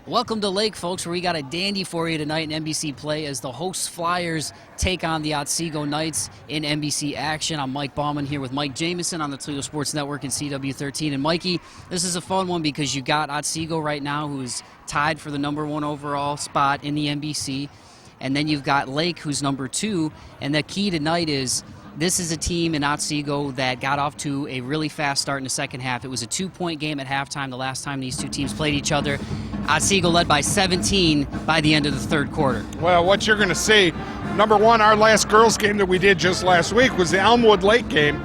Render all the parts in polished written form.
Welcome to Lake, folks, where we got a dandy for you tonight in NBC play as the host Flyers take on the Otsego Knights in NBC action. I'm Mike Bauman here with Mike Jamison on the Toledo Sports Network and CW13. And Mikey, this is a fun one because you got Otsego right now, who's tied for the #1 overall spot in the NBC. And then you've got Lake, who's #2. And the key tonight is this is a team in Otsego that got off to a really fast start in the second half. It was a 2-point game at halftime the last time these two teams played each other. Otsego led by 17 by the end of the third quarter. Well, what you're going to see, #1, our last girls game that we did just last week was the Elmwood-Lake game.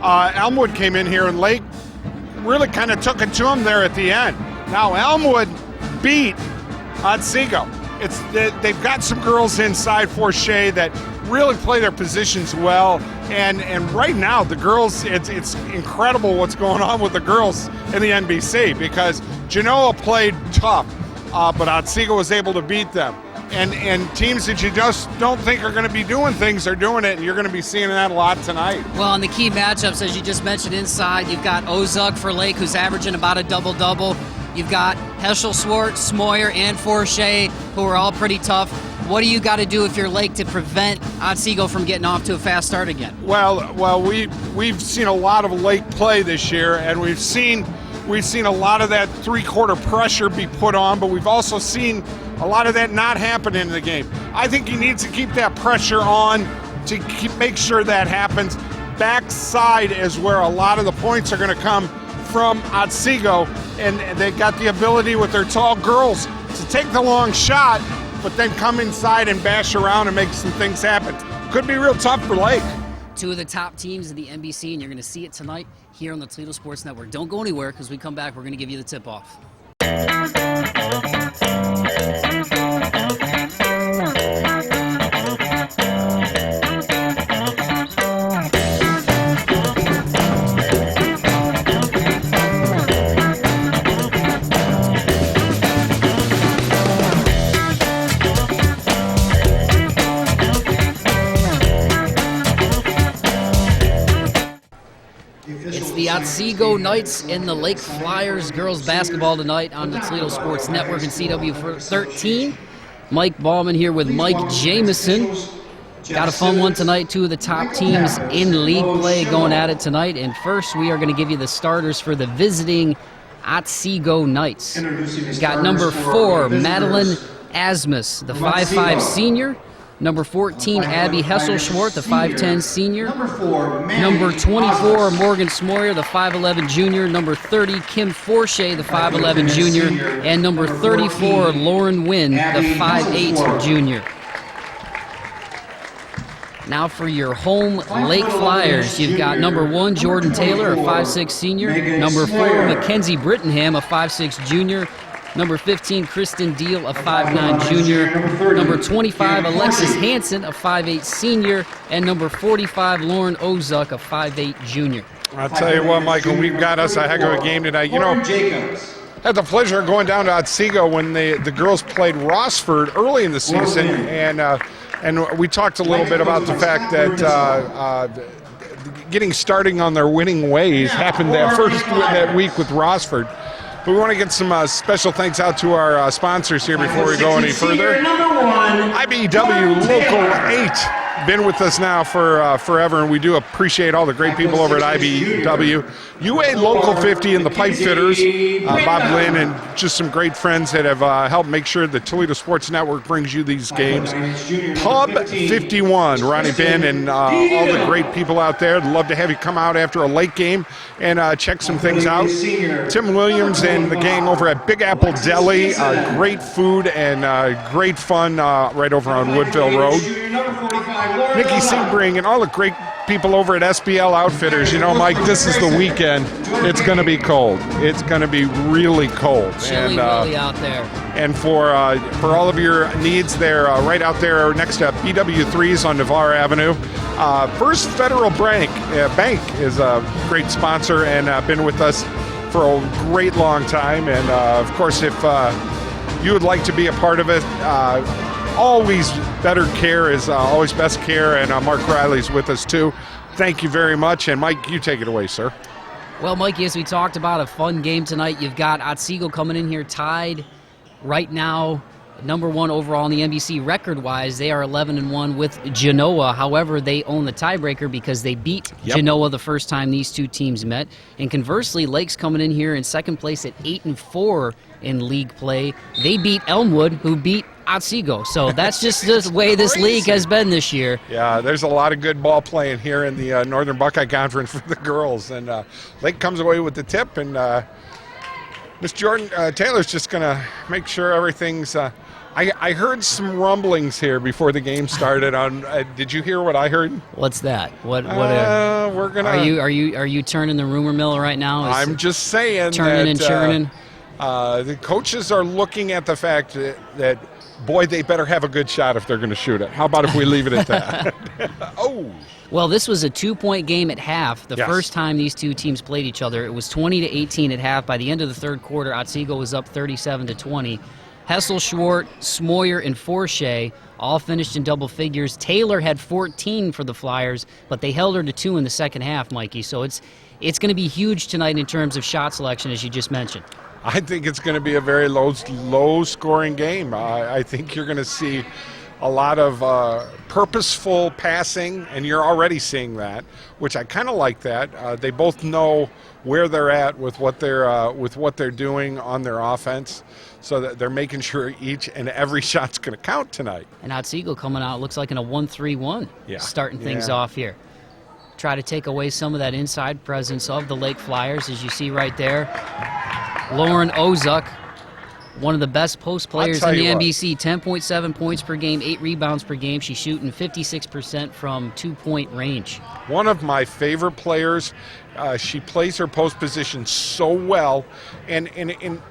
Elmwood came in here and Lake really kind of took it to them there at the end. Now, Elmwood beat Otsego. They've got some girls inside for Shea that really play their positions well, and right now the girls, it's incredible what's going on with the girls in the NBC because Genoa played tough, but Otsego was able to beat them. And teams that you just don't think are going to be doing things are doing it, and you're going to be seeing that a lot tonight. Well, in the key matchups, as you just mentioned inside, you've got Otsego for Lake, who's averaging about a double-double. You've got Heschel, Schwartz, Smoyer, and Forshea, who are all pretty tough. What do you got to do if you're Lake to prevent Otsego from getting off to a fast start again? Well, we've seen a lot of Lake play this year, and we've seen a lot of that three-quarter pressure be put on, but we've also seen a lot of that not happen in the game. I think he needs to keep that pressure on to make sure that happens. Backside is where a lot of the points are going to come from Otsego, and they got the ability with their tall girls to take the long shot, but then come inside and bash around and make some things happen. Could be real tough for Lake. Two of the top teams in the NBC, and you're going to see it tonight here on the Toledo Sports Network. Don't go anywhere, because we come back, we're going to give you the tip-off. The Otsego Knights and the Lake Flyers girls basketball tonight on the Toledo Sports Network and CW13. Mike Bauman here with Mike Jamison. Got a fun one tonight. Two of the top teams in league play going at it tonight. And first, we are going to give you the starters for the visiting Otsego Knights. We've got #4, Madeline Asmus, the 5'5 senior. #14, Abby Heschel-Schwartz, the 5'10 senior. #24, Morgan Smoyer, the 5'11 junior. #30, Kim Forshea, the 5'11 junior. And #34, Lauren Wynn, the 5'8 junior. Now for your home Lake Flyers, you've got #1, Jordan Taylor, a 5'6 senior. #4, Mackenzie Brittenham, a 5'6 junior. #15, Kristen Deal, a 5'9 junior. #25, Alexis Hansen, a 5'8 senior. And #45, Lauren Ozuk, a 5'8 junior. I'll tell you what, Michael, we've got us a heck of a game tonight. You know, had the pleasure of going down to Otsego when the girls played Rossford early in the season, and we talked a little bit about the fact that getting starting on their winning ways happened that week with Rossford. But we want to get some special thanks out to our sponsors here before we go any further. IBEW Local 8, been with us now for forever, and we do appreciate all the great people over at IBEW. UA Local 50 and the Pipefitters, Bob Lynn, and just some great friends that have helped make sure the Toledo Sports Network brings you these games. Pub 51, Ronnie Ben, and all the great people out there. I'd love to have you come out after a late game and check some things out. Tim Williams and the gang over at Big Apple Deli, great food and great fun right over on Woodville Road. Nikki Sebring and all the great people over at SBL Outfitters. You know, Mike, this is the weekend. It's going to be cold. It's going to be really cold. Chilly really out there. And for all of your needs there, right out there next to BW3s on Navarre Avenue. First Federal Bank is a great sponsor and been with us for a great long time. And, of course, if you would like to be a part of it, always better care is always best care, and Mark Riley's with us too. Thank you very much, and Mike, you take it away, sir. Well, Mikey, as we talked about, a fun game tonight. You've got Otsego coming in here tied right now, number 1 overall in the NBC record-wise. They are 11-1 with Genoa. However, they own the tiebreaker because they beat Genoa the first time these two teams met. And conversely, Lake's coming in here in second place at 8-4 in league play. They beat Elmwood, who beat Otsego. So that's just the way this league has been this year. Yeah, there's a lot of good ball playing here in the Northern Buckeye Conference for the girls. And Lake comes away with the tip, and Miss Jordan Taylor's just going to make sure everything's I heard some rumblings here before the game started. On did you hear what I heard? What's that? What we're gonna. Are you turning the rumor mill right now? I'm just saying turning and churning. The coaches are looking at the fact that boy, they better have a good shot if they're going to shoot it. How about if we leave it at that? Oh. Well, this was a 2-point game at half. The first time these two teams played each other, it was 20-18 at half. By the end of the third quarter, Otsego was up 37-20. Hessel, Schwartz, Smoyer, and Forshey all finished in double figures. Taylor had 14 for the Flyers, but they held her to 2 in the second half, Mikey. So it's going to be huge tonight in terms of shot selection, as you just mentioned. I think it's going to be a very low-scoring game. I think you're going to see a lot of purposeful passing, and you're already seeing that, which I kind of like that. They both know where they're at with what they're doing on their offense, so that they're making sure each and every shot's going to count tonight. And Otsego coming out looks like in a 1-3-1, starting things off here. Try to take away some of that inside presence of the Lake Flyers, as you see right there. Lauren Ozuk, one of the best post players in the NBC, 10.7 points per game, 8 rebounds per game. She's shooting 56% from 2-point range. One of my favorite players. She plays her post position so well, and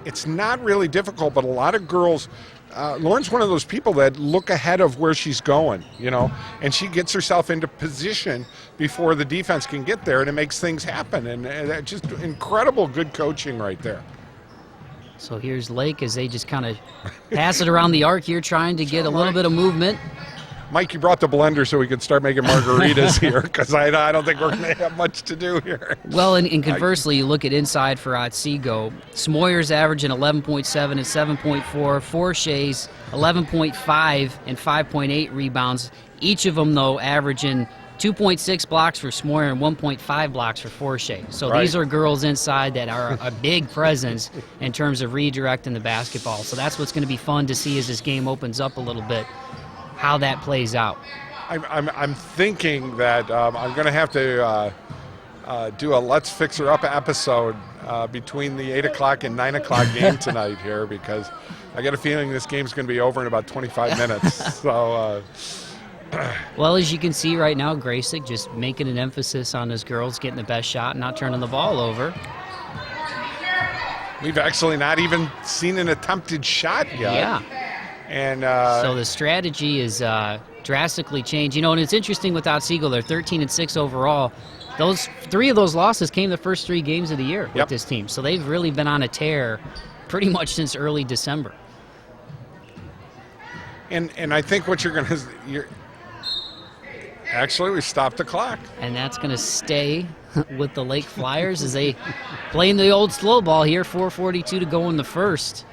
it's not really difficult, but a lot of girls, Lauren's one of those people that look ahead of where she's going, and she gets herself into position before the defense can get there, and it makes things happen, and just incredible good coaching right there. So here's Lake as they just kind of pass it around the arc here, trying to get a little bit of movement. Mike, you brought the blender so we could start making margaritas here, because I don't think we're going to have much to do here. Well, and conversely, you look at inside for Otsego. Smoyer's averaging 11.7 and 7.4. Forshay's 11.5 and 5.8 rebounds. Each of them, though, averaging 2.6 blocks for Smoyer and 1.5 blocks for Forshey. So these are girls inside that are a big presence in terms of redirecting the basketball. So that's what's going to be fun to see as this game opens up a little bit, how that plays out. I'm thinking that I'm going to have to do a Let's Fix Her Up episode between the 8 o'clock and 9 o'clock game tonight here, because I got a feeling this game's going to be over in about 25 minutes. So. Well, as you can see right now, Graysick just making an emphasis on his girls getting the best shot and not turning the ball over. We've actually not even seen an attempted shot yet. Yeah. And so the strategy is drastically changed. And it's interesting with Otsego, they're 13-6 overall. Those 3 of those losses came the first 3 games of the year with this team. So they've really been on a tear pretty much since early December. And I think what you're actually, we stopped the clock. And that's going to stay with the Lake Flyers as they play in the old slow ball here, 4:42 to go in the first.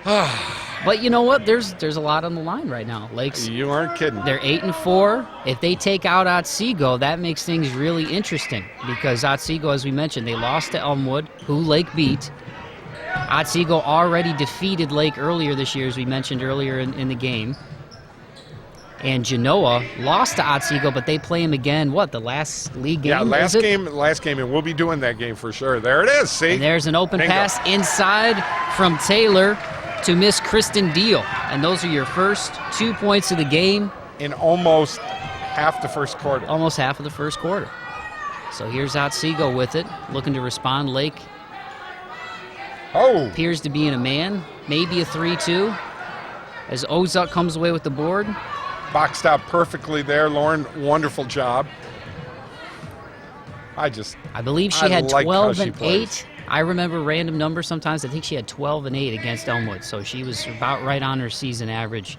But you know what? There's a lot on the line right now. Lake's. You aren't kidding. They're 8-4. If they take out Otsego, that makes things really interesting, because Otsego, as we mentioned, they lost to Elmwood, who Lake beat. Otsego already defeated Lake earlier this year, as we mentioned earlier in the game. And Genoa lost to Otsego, but they play him again, the last league game? Yeah, last game, and we'll be doing that game for sure. There it is, see? And there's an open pass inside from Taylor to Miss Kristen Deal. And those are your first 2 points of the game. In almost half the first quarter. Almost half of the first quarter. So here's Otsego with it, looking to respond. Lake appears to be in a man, maybe a 3-2, as Ozuk comes away with the board. Boxed out perfectly there, Lauren. Wonderful job. I believe she had 12 and 8. I remember random numbers sometimes. I think she had 12 and 8 against Elmwood, so she was about right on her season average.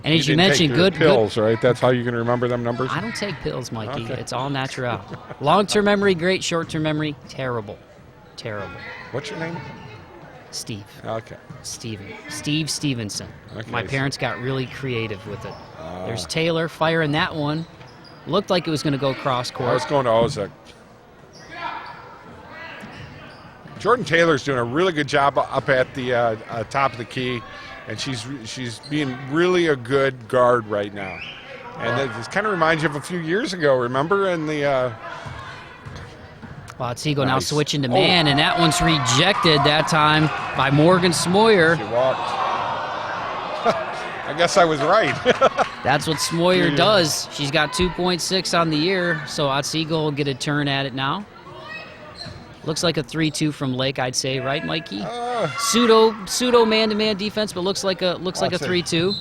And as you mentioned, good pills, right? That's how you can remember them numbers. I don't take pills, Mikey. Okay. It's all natural. Long-term memory, great. Short-term memory, terrible. What's your name? Steve. Okay. Steve Stevenson. Okay. My parents got really creative with it. There's Taylor firing that one. Looked like it was going to go cross court. I was going to Otsego. Jordan Taylor's doing a really good job up at the top of the key, and she's being really a good guard right now. And this kind of reminds you of a few years ago, remember? In the Otsego now switching to man, and that one's rejected that time by Morgan Smoyer. She walked. I guess I was right. That's what Smoyer does. She's got 2.6 on the year, so Otsego will get a turn at it now. Looks like a 3-2 from Lake, I'd say, right, Mikey? Pseudo man-to-man defense, but looks like a 3-2.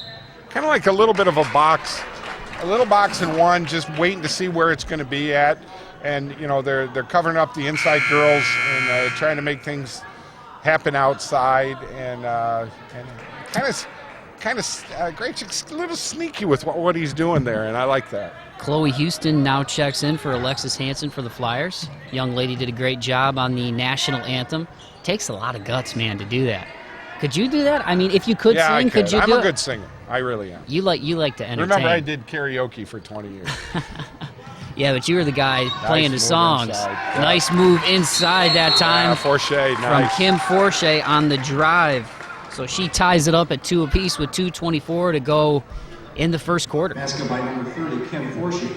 Kind of like a little bit of a box and one, just waiting to see where it's going to be at. And you know they're covering up the inside girls and trying to make things happen outside, and kind of great, a little sneaky with what he's doing there, and I like that. Chloe Houston now checks in for Alexis Hansen for the Flyers. Young lady did a great job on the national anthem. Takes a lot of guts, man, to do that. Could you do that? I mean, if you could sing, could you do it? I'm a good singer. I really am. You like to entertain. Remember, I did karaoke for 20 years. Yeah, but you were the guy playing the songs. Inside. Nice move inside that time. Forche, from nice. Kim Forche on the drive. So she ties it up at 2 apiece with 2:24 to go in the first quarter. Basket by number 30, Kim Forche.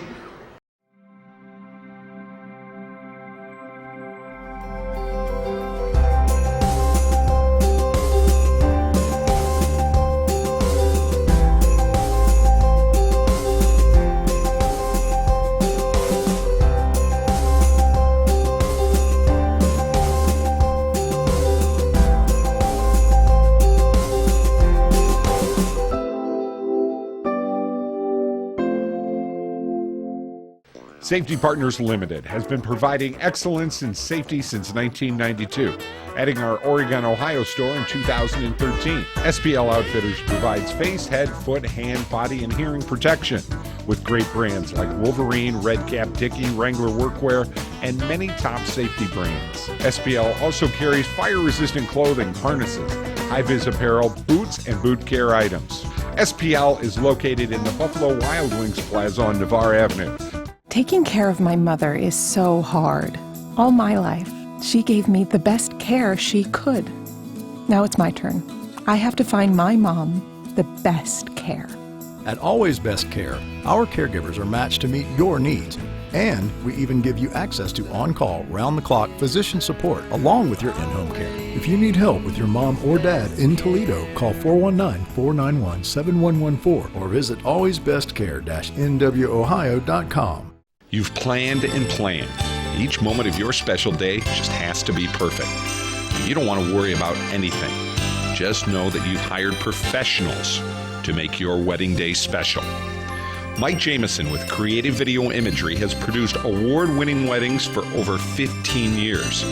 Safety Partners Limited has been providing excellence in safety since 1992, adding our Oregon, Ohio store in 2013. SPL Outfitters provides face, head, foot, hand, body, and hearing protection with great brands like Wolverine, Red Cap, Dickie, Wrangler Workwear, and many top safety brands. SPL also carries fire-resistant clothing, harnesses, high-vis apparel, boots, and boot care items. SPL is located in the Buffalo Wild Wings Plaza on Navarre Avenue. Taking care of my mother is so hard. All my life, she gave me the best care she could. Now it's my turn. I have to find my mom the best care. At Always Best Care, our caregivers are matched to meet your needs. And we even give you access to on-call, round-the-clock physician support along with your in-home care. If you need help with your mom or dad in Toledo, call 419-491-7114 or visit alwaysbestcare-nwOhio.com. You've planned and planned. Each moment of your special day just has to be perfect. You don't want to worry about anything. Just know that you've hired professionals to make your wedding day special. Mike Jameson with Creative Video Imagery has produced award-winning weddings for over 15 years.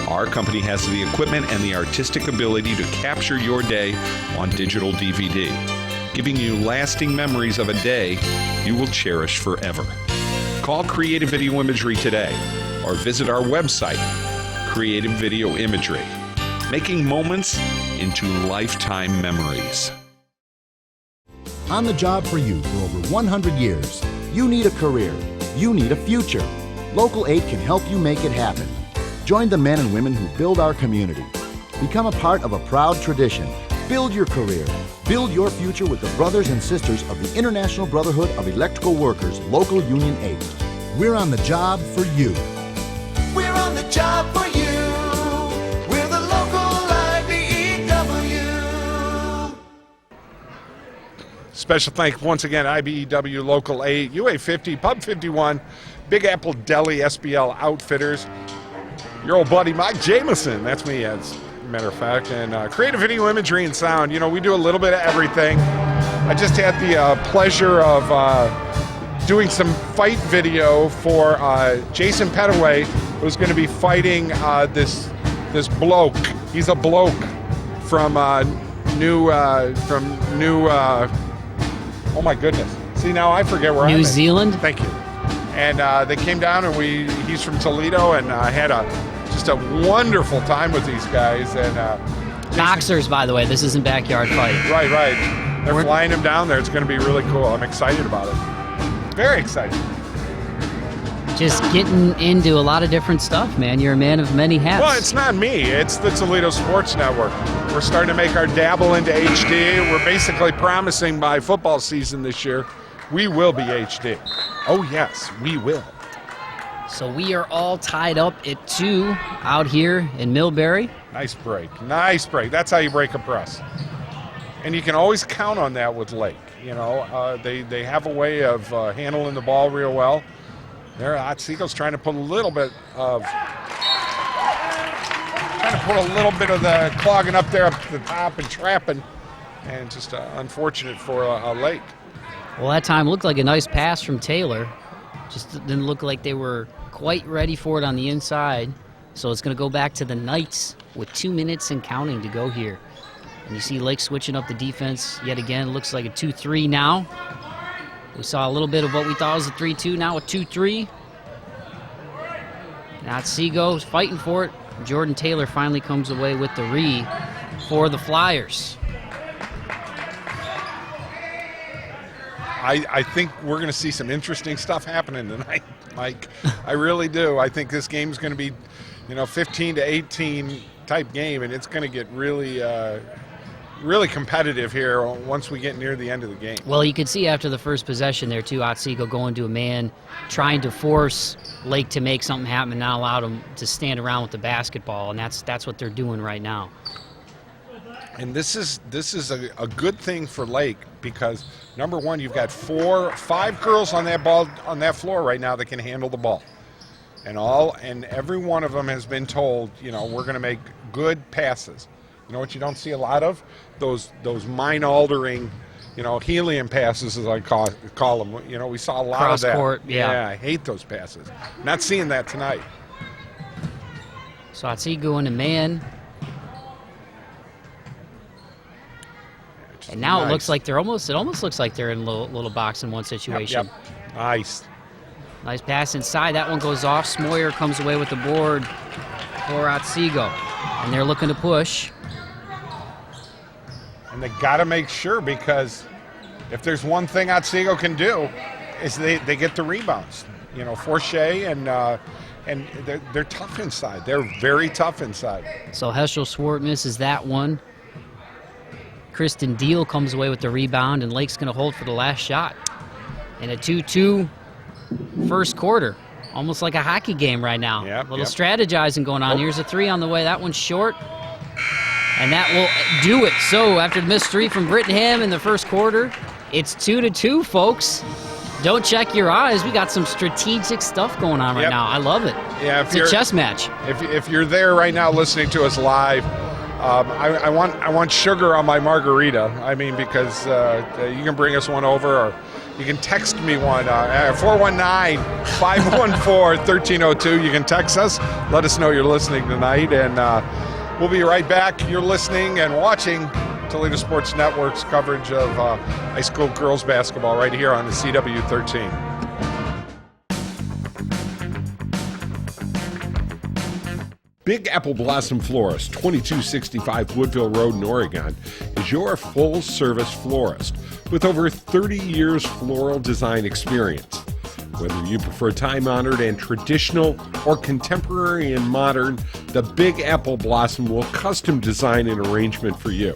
Our company has the equipment and the artistic ability to capture your day on digital DVD, giving you lasting memories of a day you will cherish forever. Call Creative Video Imagery today or visit our website, Creative Video Imagery, making moments into lifetime memories. On the job for you for over 100 years. You need a career. You need a future. Local 8 can help you make it happen. Join the men and women who build our community. Become a part of a proud tradition. Build your career. Build your future with the brothers and sisters of the International Brotherhood of Electrical Workers, Local Union 8. We're on the job for you. We're on the job for you. We're the local IBEW. Special thanks once again, IBEW Local 8, UA50, Pub 51, Big Apple Deli, SBL Outfitters, your old buddy Mike Jameson, that's me as a matter of fact, and Creative Video Imagery and Sound. You know, we do a little bit of everything. I just had the pleasure of doing some fight video for Jason Petaway, who's going to be fighting this bloke. He's a bloke from New. Oh my goodness! See, now I forget where I'm New Zealand. Thank you. And they came down, and he's from Toledo, and had just a wonderful time with these guys. And Boxers, by the way. This isn't backyard fighting. Right. They're flying them down there. It's going to be really cool. I'm excited about it. Very excited. Just getting into a lot of different stuff, man. You're a man of many hats. Well, it's not me. It's the Toledo Sports Network. We're starting to make our dabble into HD. We're basically promising by football season this year, we will be HD. Oh, yes, we will. So we are all tied up at 2 out here in Millbury. Nice break. That's how you break a press. And you can always count on that with Lake. You know, they have a way of handling the ball real well. There, Otsego's trying to put a little bit of the clogging up there up to the top and trapping, and just unfortunate for Lake. Well, that time looked like a nice pass from Taylor. Just didn't look like they were quite ready for it on the inside. So it's going to go back to the Knights with 2 minutes and counting to go here. And you see Lake switching up the defense yet again. It looks like a 2-3 now. We saw a little bit of what we thought was a 3-2, now a 2-3. Otsego's fighting for it. Jordan Taylor finally comes away with the re for the Flyers. I think we're going to see some interesting stuff happening tonight, Mike. I really do. I think this game's going to be, 15-18 type game, and it's going to get really competitive here once we get near the end of the game. Well, you could see after the first possession there, too, Otsego going to a man, trying to force Lake to make something happen and not allow them to stand around with the basketball, and that's what they're doing right now. And this is a good thing for Lake because, number one, you've got 5 girls on that floor right now that can handle the ball. And every one of them has been told, we're going to make good passes. You know what you don't see a lot of? Those mind-altering, helium passes, as I call them. We saw a lot Cross of that. Court, yeah. I hate those passes. Not seeing that tonight. So Otsego in a man. And now it looks like it almost looks like they're in a little box in one situation. Yep. Nice pass inside. That one goes off. Smoyer comes away with the board for Otsego. And they're looking to push. And they got to make sure, because if there's one thing Otsego can do is they get the rebounds. Forche and they're tough inside. They're very tough inside. So Heschel Swart misses that one. Kristen Deal comes away with the rebound, and Lake's going to hold for the last shot. In a 2-2 first quarter. Almost like a hockey game right now. Yep, a little strategizing going on. Here's a 3 on the way. That one's short. And that will do it. So after the missed 3 from Brittingham in the first quarter, it's 2-2, folks. Don't check your eyes. We got some strategic stuff going on right now. I love it. Yeah, it's a chess match. If you're there right now listening to us live, I want sugar on my margarita. I mean, because you can bring us one over, or you can text me one. 419-514-1302. You can text us. Let us know you're listening tonight, and we'll be right back. You're listening and watching Toledo Sports Network's coverage of high school girls basketball right here on the CW13. Big Apple Blossom Florist, 2265 Woodville Road in Oregon, is your full-service florist with over 30 years floral design experience. Whether you prefer time-honored and traditional or contemporary and modern, the Big Apple Blossom will custom design an arrangement for you.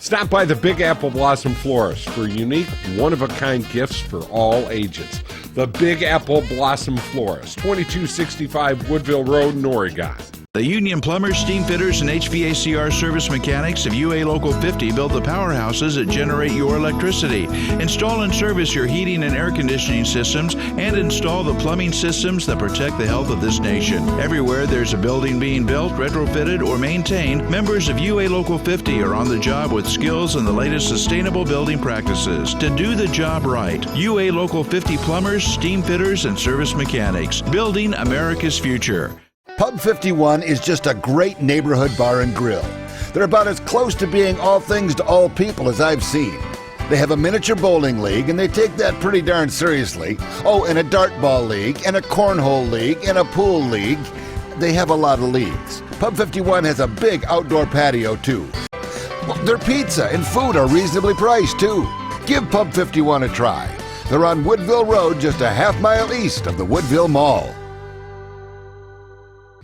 Stop by the Big Apple Blossom Florist for unique, one-of-a-kind gifts for all ages. The Big Apple Blossom Florist, 2265 Woodville Road in Oregon. The union plumbers, steam fitters, and HVACR service mechanics of UA Local 50 build the powerhouses that generate your electricity. Install and service your heating and air conditioning systems, and install the plumbing systems that protect the health of this nation. Everywhere there's a building being built, retrofitted, or maintained, members of UA Local 50 are on the job with skills and the latest sustainable building practices to do the job right. UA Local 50 plumbers, steam fitters, and service mechanics, building America's future. Pub 51 is just a great neighborhood bar and grill. They're about as close to being all things to all people as I've seen. They have a miniature bowling league, and they take that pretty darn seriously. Oh, and a dartball league, and a cornhole league, and a pool league. they have a lot of leads. Pub 51 has a big outdoor patio, too. Their pizza and food are reasonably priced, too. Give Pub 51 a try. They're on Woodville Road, just a half-mile east of the Woodville Mall.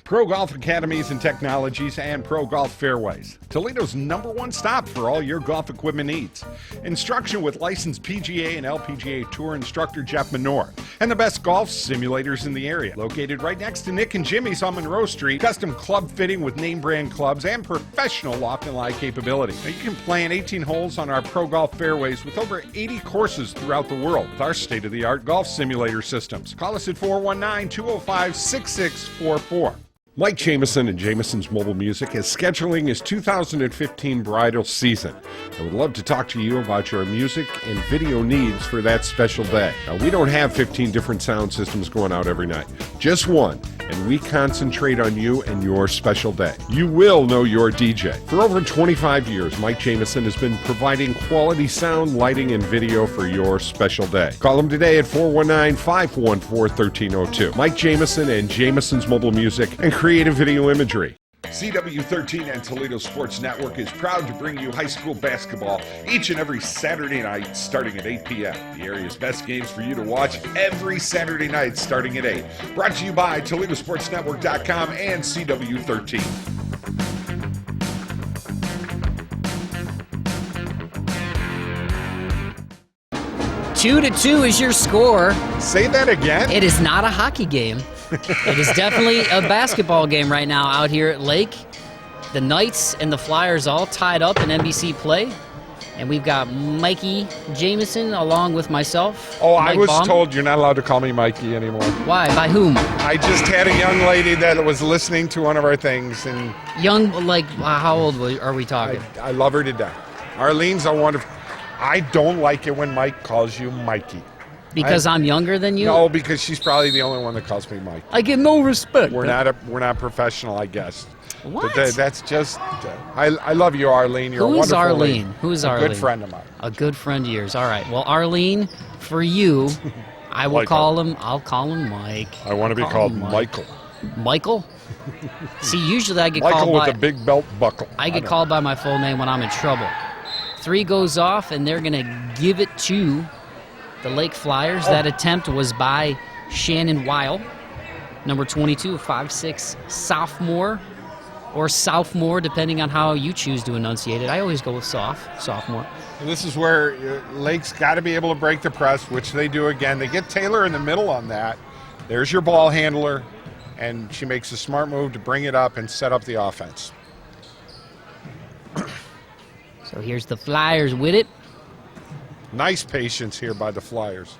Pro Golf Academies and Technologies and Pro Golf Fairways, Toledo's #1 stop for all your golf equipment needs. Instruction with licensed PGA and LPGA Tour instructor Jeff Menor, and the best golf simulators in the area. Located right next to Nick and Jimmy's on Monroe Street, custom club fitting with name brand clubs and professional loft and lie capability. Now you can play in 18 holes on our Pro Golf Fairways with over 80 courses throughout the world with our state-of-the-art golf simulator systems. Call us at 419-205-6644. Mike Jamieson and Jamieson's Mobile Music is scheduling his 2015 bridal season. I would love to talk to you about your music and video needs for that special day. Now, we don't have 15 different sound systems going out every night, just one, and we concentrate on you and your special day. You will know your DJ. For over 25 years, Mike Jamieson has been providing quality sound, lighting, and video for your special day. Call him today at 419-514-1302. Mike Jamieson and Jamieson's Mobile Music and creative video imagery. CW13 and Toledo Sports Network is proud to bring you high school basketball each and every Saturday night starting at 8 p.m. The area's best games for you to watch every Saturday night starting at 8. Brought to you by ToledoSportsNetwork.com and CW13. 2-2 is your score. Say that again. It is not a hockey game. It is definitely a basketball game right now out here at Lake. The Knights and the Flyers all tied up in NBC play. And we've got Mikey Jamieson along with myself. Oh, Mike I was Baum. told you're not allowed to call me Mikey anymore. Why? By whom? I just had a young lady that was listening to one of our things, and Young, like, how old are we talking? I love her to death. Arlene's a wonderful. I don't like it when Mike calls you Mikey. Because I'm younger than you? No, because she's probably the only one that calls me Mike. I get no respect. We're not professional, I guess. What? But that's just. I love you, Arlene. You're a wonderful lady. Who is Arlene? A good friend of mine. A good friend of yours. All right. Well, Arlene, for you, I will call him. I'll call him Mike. I want to be called Michael. Michael? See, usually I get Michael called with by a big belt buckle. I get called by my full name when I'm in trouble. 3 goes off, and they're going to give it to the Lake Flyers. That attempt was by Shannon Weil, number 22, 5'6", sophomore, or sophomore, depending on how you choose to enunciate it. I always go with sophomore. And this is where Lake's got to be able to break the press, which they do again. They get Taylor in the middle on that. There's your ball handler, and she makes a smart move to bring it up and set up the offense. So here's the Flyers with it. Nice patience here by the Flyers.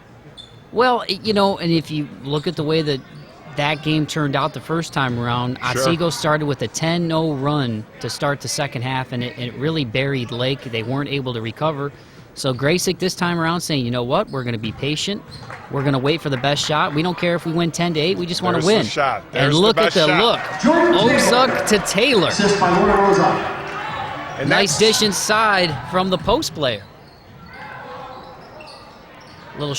Well, you know, and if you look at the way that game turned out the first time around, Otsego started with a 10-0 run to start the second half, and it really buried Lake. They weren't able to recover. So Graysick this time around saying, you know what, we're going to be patient. We're going to wait for the best shot. We don't care if we win 10-8. We just want to win. The shot. And look at the look. Ozuk to Taylor. Assist by Luna Rosa. And nice dish inside from the post player. Little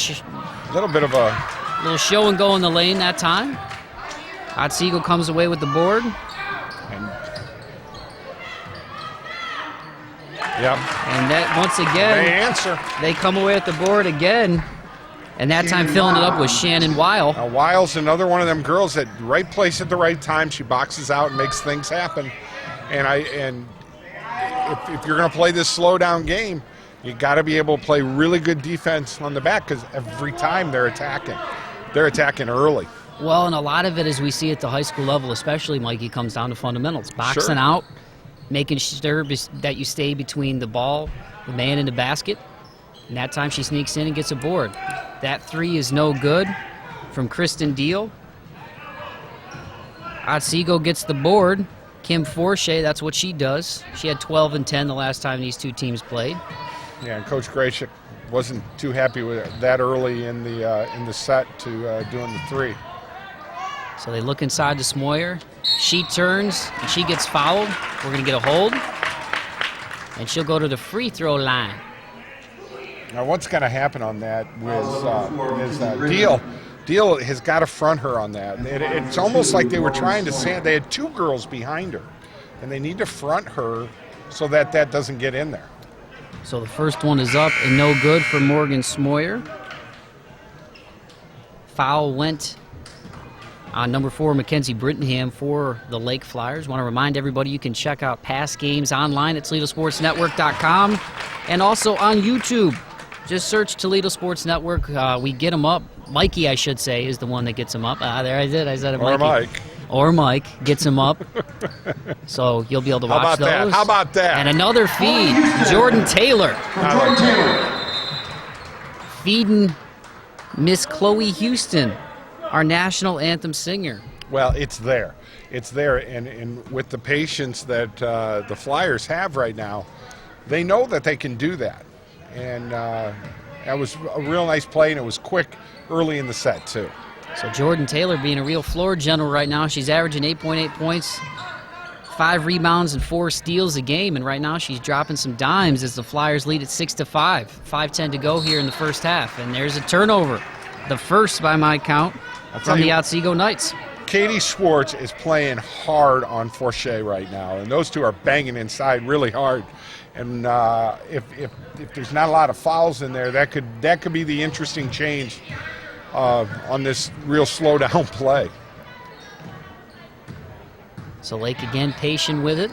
bit of a little show and go in the lane that time. Otsego comes away with the board. And that once again, they answer. They come away with the board again. And that time filling it up was Shannon Weil. Now, Weil's another one of them girls at right place at the right time. She boxes out and makes things happen. And if you're going to play this slow down game, you got to be able to play really good defense on the back, because every time they're attacking early. Well, and a lot of it, as we see at the high school level, especially, Mikey, comes down to fundamentals. Boxing out, making sure that you stay between the ball, the man, and the basket. And that time she sneaks in and gets a board. That 3 is no good from Kristen Deal. Otsego gets the board. Kim Forshey, that's what she does. She had 12 and 10 the last time these two teams played. Yeah, and Coach Graysick wasn't too happy with it that early in the set to doing the 3. So they look inside to Smoyer. She turns, and she gets fouled. We're going to get a hold. And she'll go to the free throw line. Now, what's going to happen on that is Deal Deal has got to front her on that. It's almost like they were trying to sand. They had two girls behind her, and they need to front her so that that doesn't get in there. So the first one is up and no good for Morgan Smoyer. Foul went on number 4, Mackenzie Brittingham for the Lake Flyers. Want to remind everybody you can check out past games online at ToledoSportsNetwork.com and also on YouTube. Just search Toledo Sports Network. We get them up. Mikey, I should say, is the one that gets them up. There I did. I said it, Mikey. Or Mike. Or Mike gets them up. So you'll be able to watch those. How about that? And another feed, Jordan Taylor. Feeding Miss Chloe Houston, our national anthem singer. Well, it's there. It's there. And with the patience that the Flyers have right now, they know that they can do that. And that was a real nice play, and it was quick early in the set, too. So Jordan Taylor being a real floor general right now. She's averaging 8.8 points, 5 rebounds, and 4 steals a game. And right now she's dropping some dimes as the Flyers lead at 6-5. 5:10 to go here in the first half. And there's a turnover. The first, by my count, from the Otsego Knights. Katie Schwartz is playing hard on Forche right now, and those two are banging inside really hard. And if there's not a lot of fouls in there, that could be the interesting change on this real slow down play. So Lake again patient with it,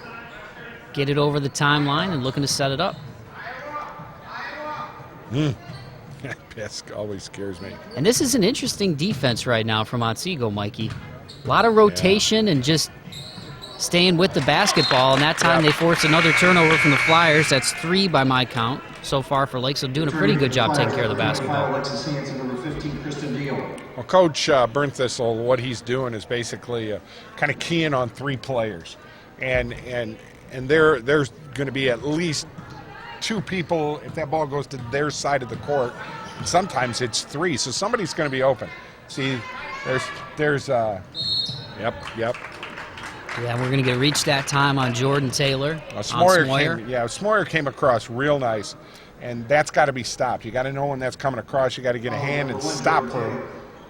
get it over the timeline and looking to set it up. That always scares me. And this is an interesting defense right now from Otsego, Mikey. A lot of rotation and just staying with the basketball, and that time they forced another turnover from the Flyers. That's 3 by my count so far for Lake, so doing a pretty good job taking care of the basketball. Well, Coach Bernthistle, what he's doing is basically kind of keying on 3 players, and there's going to be at least 2 people if that ball goes to their side of the court. And sometimes it's 3, so somebody's going to be open. See, there's yep. Yeah, we're going to reach that time on Jordan Taylor. Smoyer came across real nice, and that's got to be stopped. You got to know when that's coming across. You got to get a hand and stop her,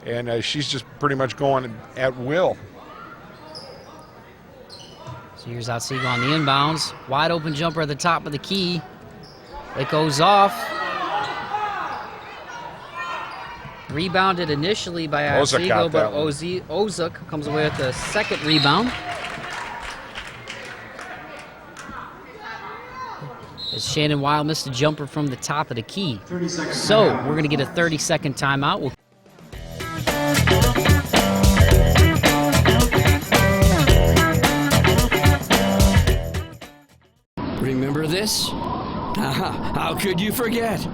and she's just pretty much going at will. So here's Otsego on the inbounds. Wide open jumper at the top of the key. It goes off. Rebounded initially by Otsego, but Ozuk comes away with the second rebound. As Shannon Wild missed a jumper from the top of the key. So we're going to get a 30-second timeout. Remember this? How could you forget?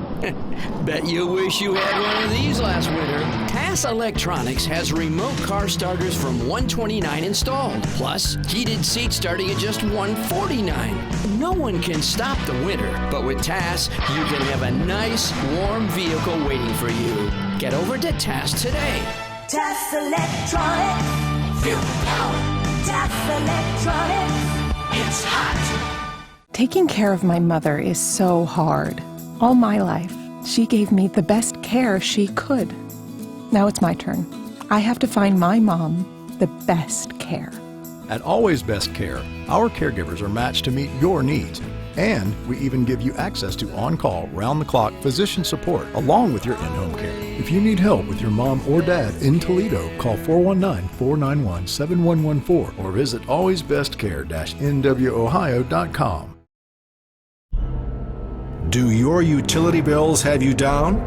Bet you wish you had one of these last winter. TAS Electronics has remote car starters from $129 installed, plus heated seats starting at just $149. No one can stop the winter, but with TAS, you can have a nice, warm vehicle waiting for you. Get over to TAS today. TAS Electronics. Feel the power. TAS Electronics. It's hot. Taking care of my mother is so hard. All my life, she gave me the best care she could. Now it's my turn. I have to find my mom the best care. At Always Best Care, our caregivers are matched to meet your needs. And we even give you access to on-call, round-the-clock physician support along with your in-home care. If you need help with your mom or dad in Toledo, call 419-491-7114 or visit alwaysbestcare-nwOhio.com. Do your utility bills have you down?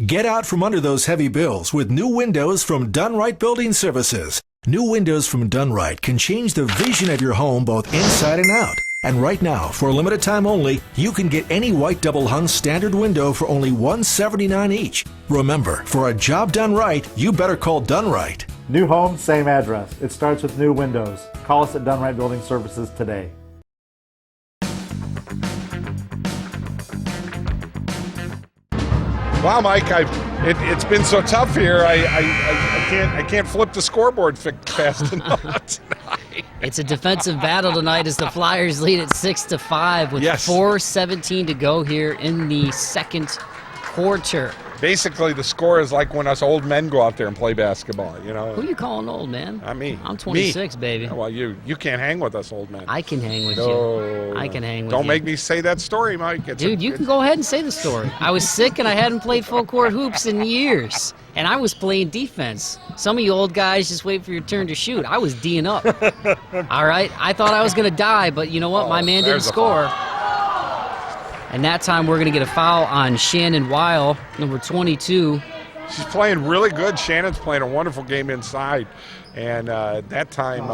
Get out from under those heavy bills with new windows from Dunright Building Services. New windows from Dunright can change the vision of your home both inside and out. And right now, for a limited time only, you can get any white double hung standard window for only $179 each. Remember, for a job done right, you better call Dunright. New home, same address. It starts with new windows. Call us at Dunright Building Services today. Wow, Mike, it's been so tough here. I can't flip the scoreboard fast enough tonight. It's a defensive battle tonight as the Flyers lead at 6-5 with 4:17 to go here in the second quarter. basically the score is like when us old men go out there and play basketball, you know. Who you calling old, man? Not me. I'm 26, me. baby. Yeah, well, you can't hang with us old men. I can hang with you. I can hang with you. Don't make me say that story, Mike. Dude, you can go ahead and say the story. I was sick and I hadn't played full court hoops in years. And I was playing defense. Some of you old guys just wait for your turn to shoot. I was D'ing up. All right? I thought I was going to die, but you know what? My man didn't score. And that time we're going to get a foul on Shannon Weil, number 22. She's playing really good. Shannon's playing a wonderful game inside. And that time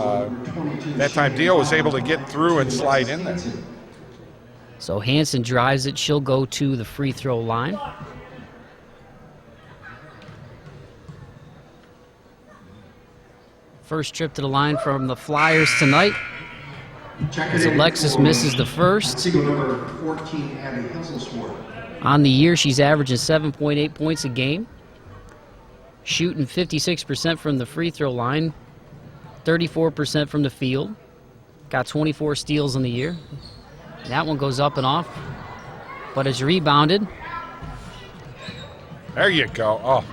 Dio was able to get through and slide in there. So Hansen drives it. She'll go to the free throw line. First trip to the line from the Flyers tonight. As Alexis misses the first. Number 14, Abby Hesselschwartz. On the year, she's averaging 7.8 points a game. Shooting 56% from the free throw line, 34% from the field. Got 24 steals in the year. That one goes up and off, but it's rebounded. There you go. Oh.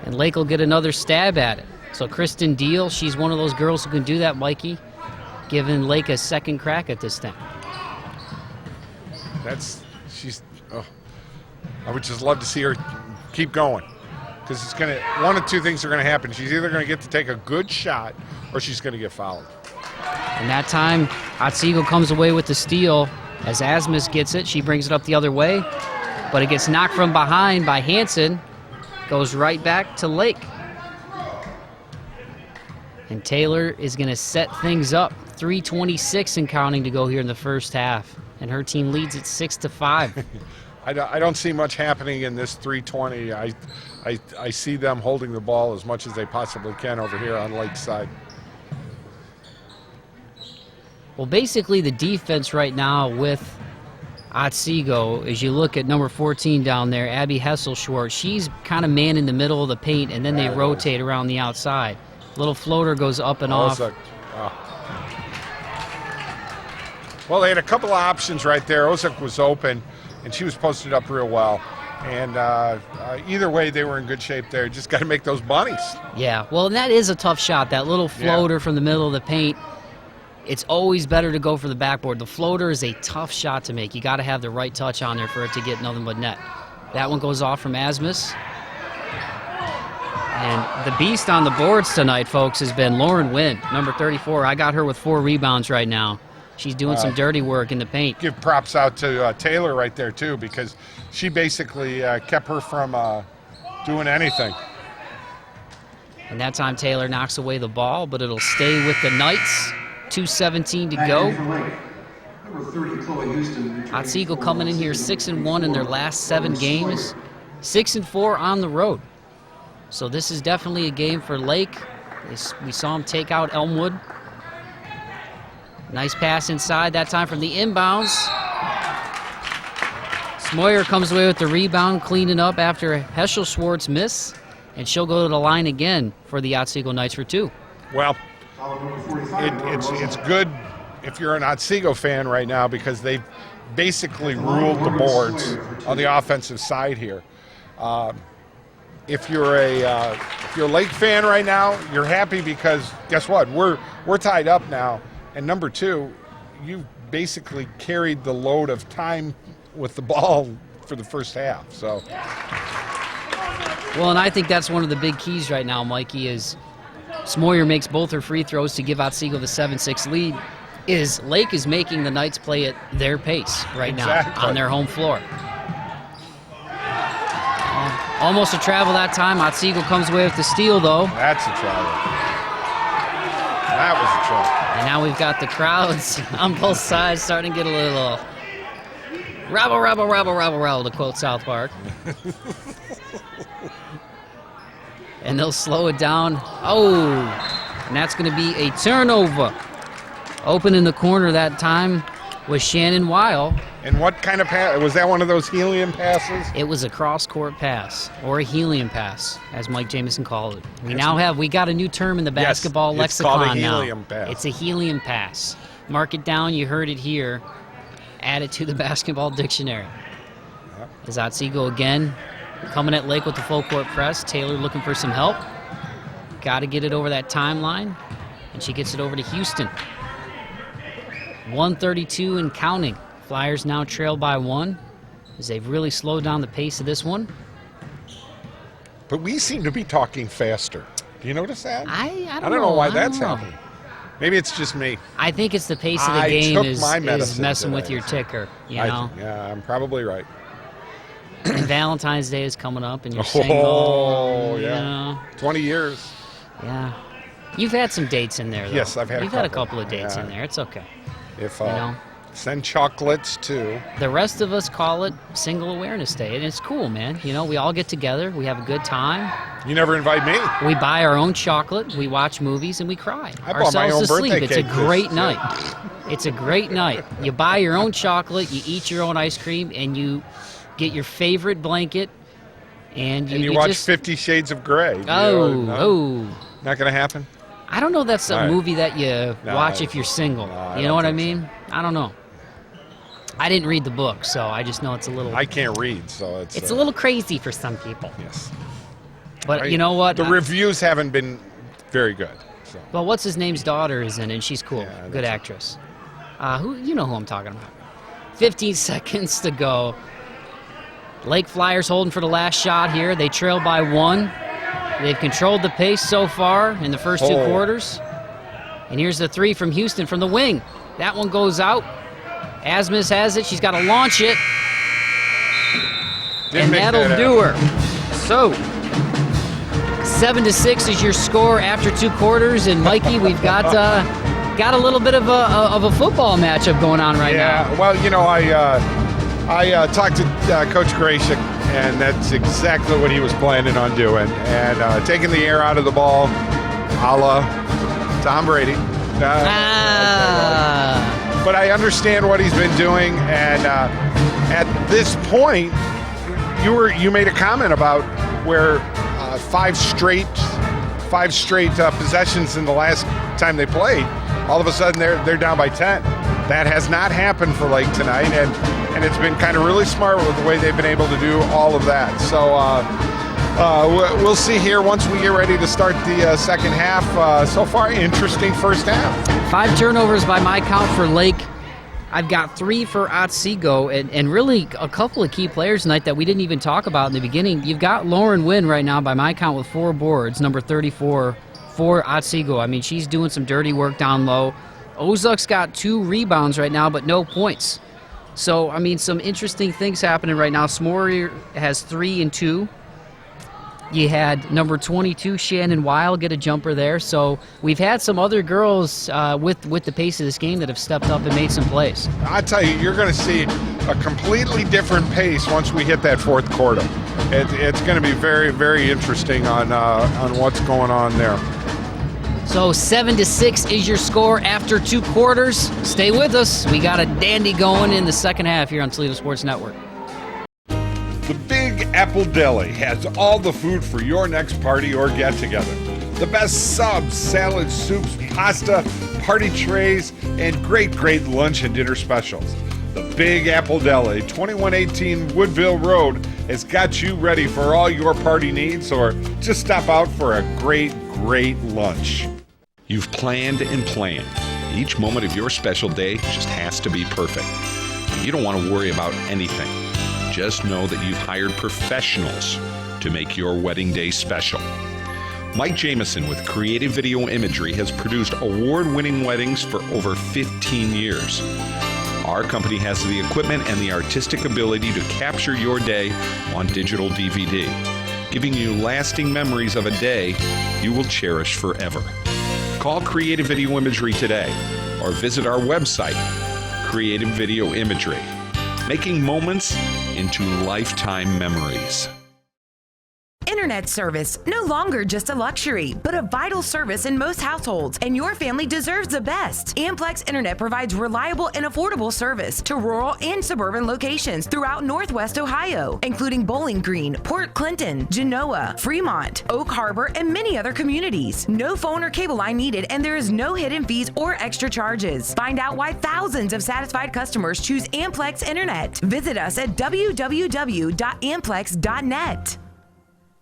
And Lake will get another stab at it. So Kristen Deal, she's one of those girls who can do that, Mikey, giving Lake a second crack at this thing. I would just love to see her keep going. Because it's going to, one of two things are going to happen. She's either going to get to take a good shot or she's going to get fouled. And that time, Otsego comes away with the steal. As Asmus gets it, she brings it up the other way. But it gets knocked from behind by Hansen. Goes right back to Lake. And Taylor is going to set things up. 3:26 and counting to go here in the first half. And her team leads it 6-5. I don't see much happening in this 3:20. I see them holding the ball as much as they possibly can over here on Lakeside. Well, basically the defense right now with Otsego, as you look at number 14 down there, Abby Hesselschwartz, she's kind of man in the middle of the paint, and then they rotate around the outside. Little floater goes up and off. Well, they had a couple of options right there. Ozek was open, and she was posted up real well. And either way, they were in good shape there. Just got to make those bunnies. Yeah, well, and that is a tough shot, that little floater from the middle of the paint. It's always better to go for the backboard. The floater is a tough shot to make. You got to have the right touch on there for it to get nothing but net. That one goes off from Asmus. And the beast on the boards tonight, folks, has been Lauren Wynn, number 34. I got her with 4 rebounds right now. She's doing some dirty work in the paint. Give props out to Taylor right there, too, because she basically kept her from doing anything. And that time Taylor knocks away the ball, but it'll stay with the Knights. 2:17 to go. Otsego coming in here 6-1 in their last 7 games. 6-4 on the road. So this is definitely a game for Lake. We saw him take out Elmwood. Nice pass inside, that time from the inbounds. Smoyer comes away with the rebound, cleaning up after Hesselschwartz miss, and she'll go to the line again for the Otsego Knights for 2. Well, it's good if you're an Otsego fan right now because they've basically ruled the boards on the offensive side here. If you're a Lake fan right now, you're happy because guess what? We're tied up now. And number 2, you've basically carried the load of time with the ball for the first half. So, well, and I think that's one of the big keys right now, Mikey, is Smoyer makes both her free throws to give Otsego the 7-6 lead. Is Lake is making the Knights play at their pace right now on their home floor. Almost a travel that time. Otsego comes away with the steal, though. That's a travel. That was a travel. And now we've got the crowds on both sides starting to get a little rabble, rabble, rabble, rabble, rabble, to quote South Park. And they'll slow it down. Oh, and that's going to be a turnover. Open in the corner that time was Shannon Weil. And what kind of pass? Was that one of those helium passes? It was a cross-court pass, or a helium pass, as Mike Jamison called it. We got a new term in the basketball lexicon now. It's called a helium pass. It's a helium pass. Mark it down, you heard it here. Add it to the basketball dictionary. As Otsego again coming at Lake with the full court press. Taylor looking for some help. Got to get it over that timeline, and she gets it over to Houston. 132 and counting. Flyers now trail by 1 as they've really slowed down the pace of this one. But we seem to be talking faster. Do you notice that? I don't know why that's know. happening. Maybe it's just me. I think it's the pace of the game is messing with your ticker, you know? Yeah, I'm probably right. And Valentine's Day is coming up, and you're single. Yeah. You know? 20 years. Yeah. You've had some dates in there, though. Yes, I've had You've had a couple of dates in there. It's okay. If you know? Send chocolates too. The rest of us call it Single Awareness Day, and it's cool, man. You know, we all get together, we have a good time. You never invite me. We buy our own chocolate, we watch movies, and we cry I bought my own ourselves to sleep. birthday It's a cake great night. It's a great night. You buy your own chocolate, you eat your own ice cream, and you get your favorite blanket, and you watch just 50 Shades of Grey. Oh. Not going to happen? I don't know if that's a movie that you watch if you're single. No, you know what I mean? I don't know. I didn't read the book, so I just know it's a little... I can't read, so it's... It's a little crazy for some people. Yes. But you know what? The reviews haven't been very good. So. Well, what's his name's daughter is in it, and she's cool. Yeah, good actress. You know who I'm talking about. 15 seconds to go. Lake Flyers holding for the last shot here. They trail by 1. They've controlled the pace so far in the first 2 quarters. And here's the 3 from Houston from the wing. That one goes out. Asmus has it. She's got to launch it. And that'll do her. So, 7-6 is your score after 2 quarters. And Mikey, we've got a little bit of a football matchup going on right now. Yeah, well, you know, I talked to Coach Grayson, and that's exactly what he was planning on doing. And taking the air out of the ball, a la Tom Brady. But I understand what he's been doing, and at this point, you made a comment about where 5 straight possessions in the last time they played. All of a sudden, they're down by 10. That has not happened for Lake tonight, and it's been kind of really smart with the way they've been able to do all of that. So we'll see here once we get ready to start the second half. So far, interesting first half. 5 turnovers by my count for Lake. I've got 3 for Otsego, and really a couple of key players tonight that we didn't even talk about in the beginning. You've got Lauren Wynn right now by my count with 4 boards, number 34 for Otsego. I mean, she's doing some dirty work down low. Ozuk's got 2 rebounds right now, but no points. So, I mean, some interesting things happening right now. Smory has 3 and 2. You had number 22, Shannon Weil, get a jumper there. So we've had some other girls with the pace of this game that have stepped up and made some plays. I tell you, you're going to see a completely different pace once we hit that 4th quarter. It's going to be very, very interesting on what's going on there. So 7-6 is your score after 2 quarters. Stay with us. We got a dandy going in the second half here on Toledo Sports Network. The Big Apple Deli has all the food for your next party or get-together. The best subs, salads, soups, pasta, party trays, and great lunch and dinner specials. The Big Apple Deli, 2118 Woodville Road, has got you ready for all your party needs, or just stop out for a great lunch. You've planned and planned. Each moment of your special day just has to be perfect. You don't want to worry about anything. Just know that you've hired professionals to make your wedding day special. Mike Jamison with Creative Video Imagery has produced award-winning weddings for over 15 years. Our company has the equipment and the artistic ability to capture your day on digital DVD, giving you lasting memories of a day you will cherish forever. Call Creative Video Imagery today or visit our website, Creative Video Imagery, making moments into lifetime memories. Internet service, no longer just a luxury, but a vital service in most households, and your family deserves the best. Amplex Internet provides reliable and affordable service to rural and suburban locations throughout Northwest Ohio, including Bowling Green, Port Clinton, Genoa, Fremont, Oak Harbor, and many other communities. No phone or cable line needed, and there is no hidden fees or extra charges. Find out why thousands of satisfied customers choose Amplex Internet. Visit us at www.amplex.net.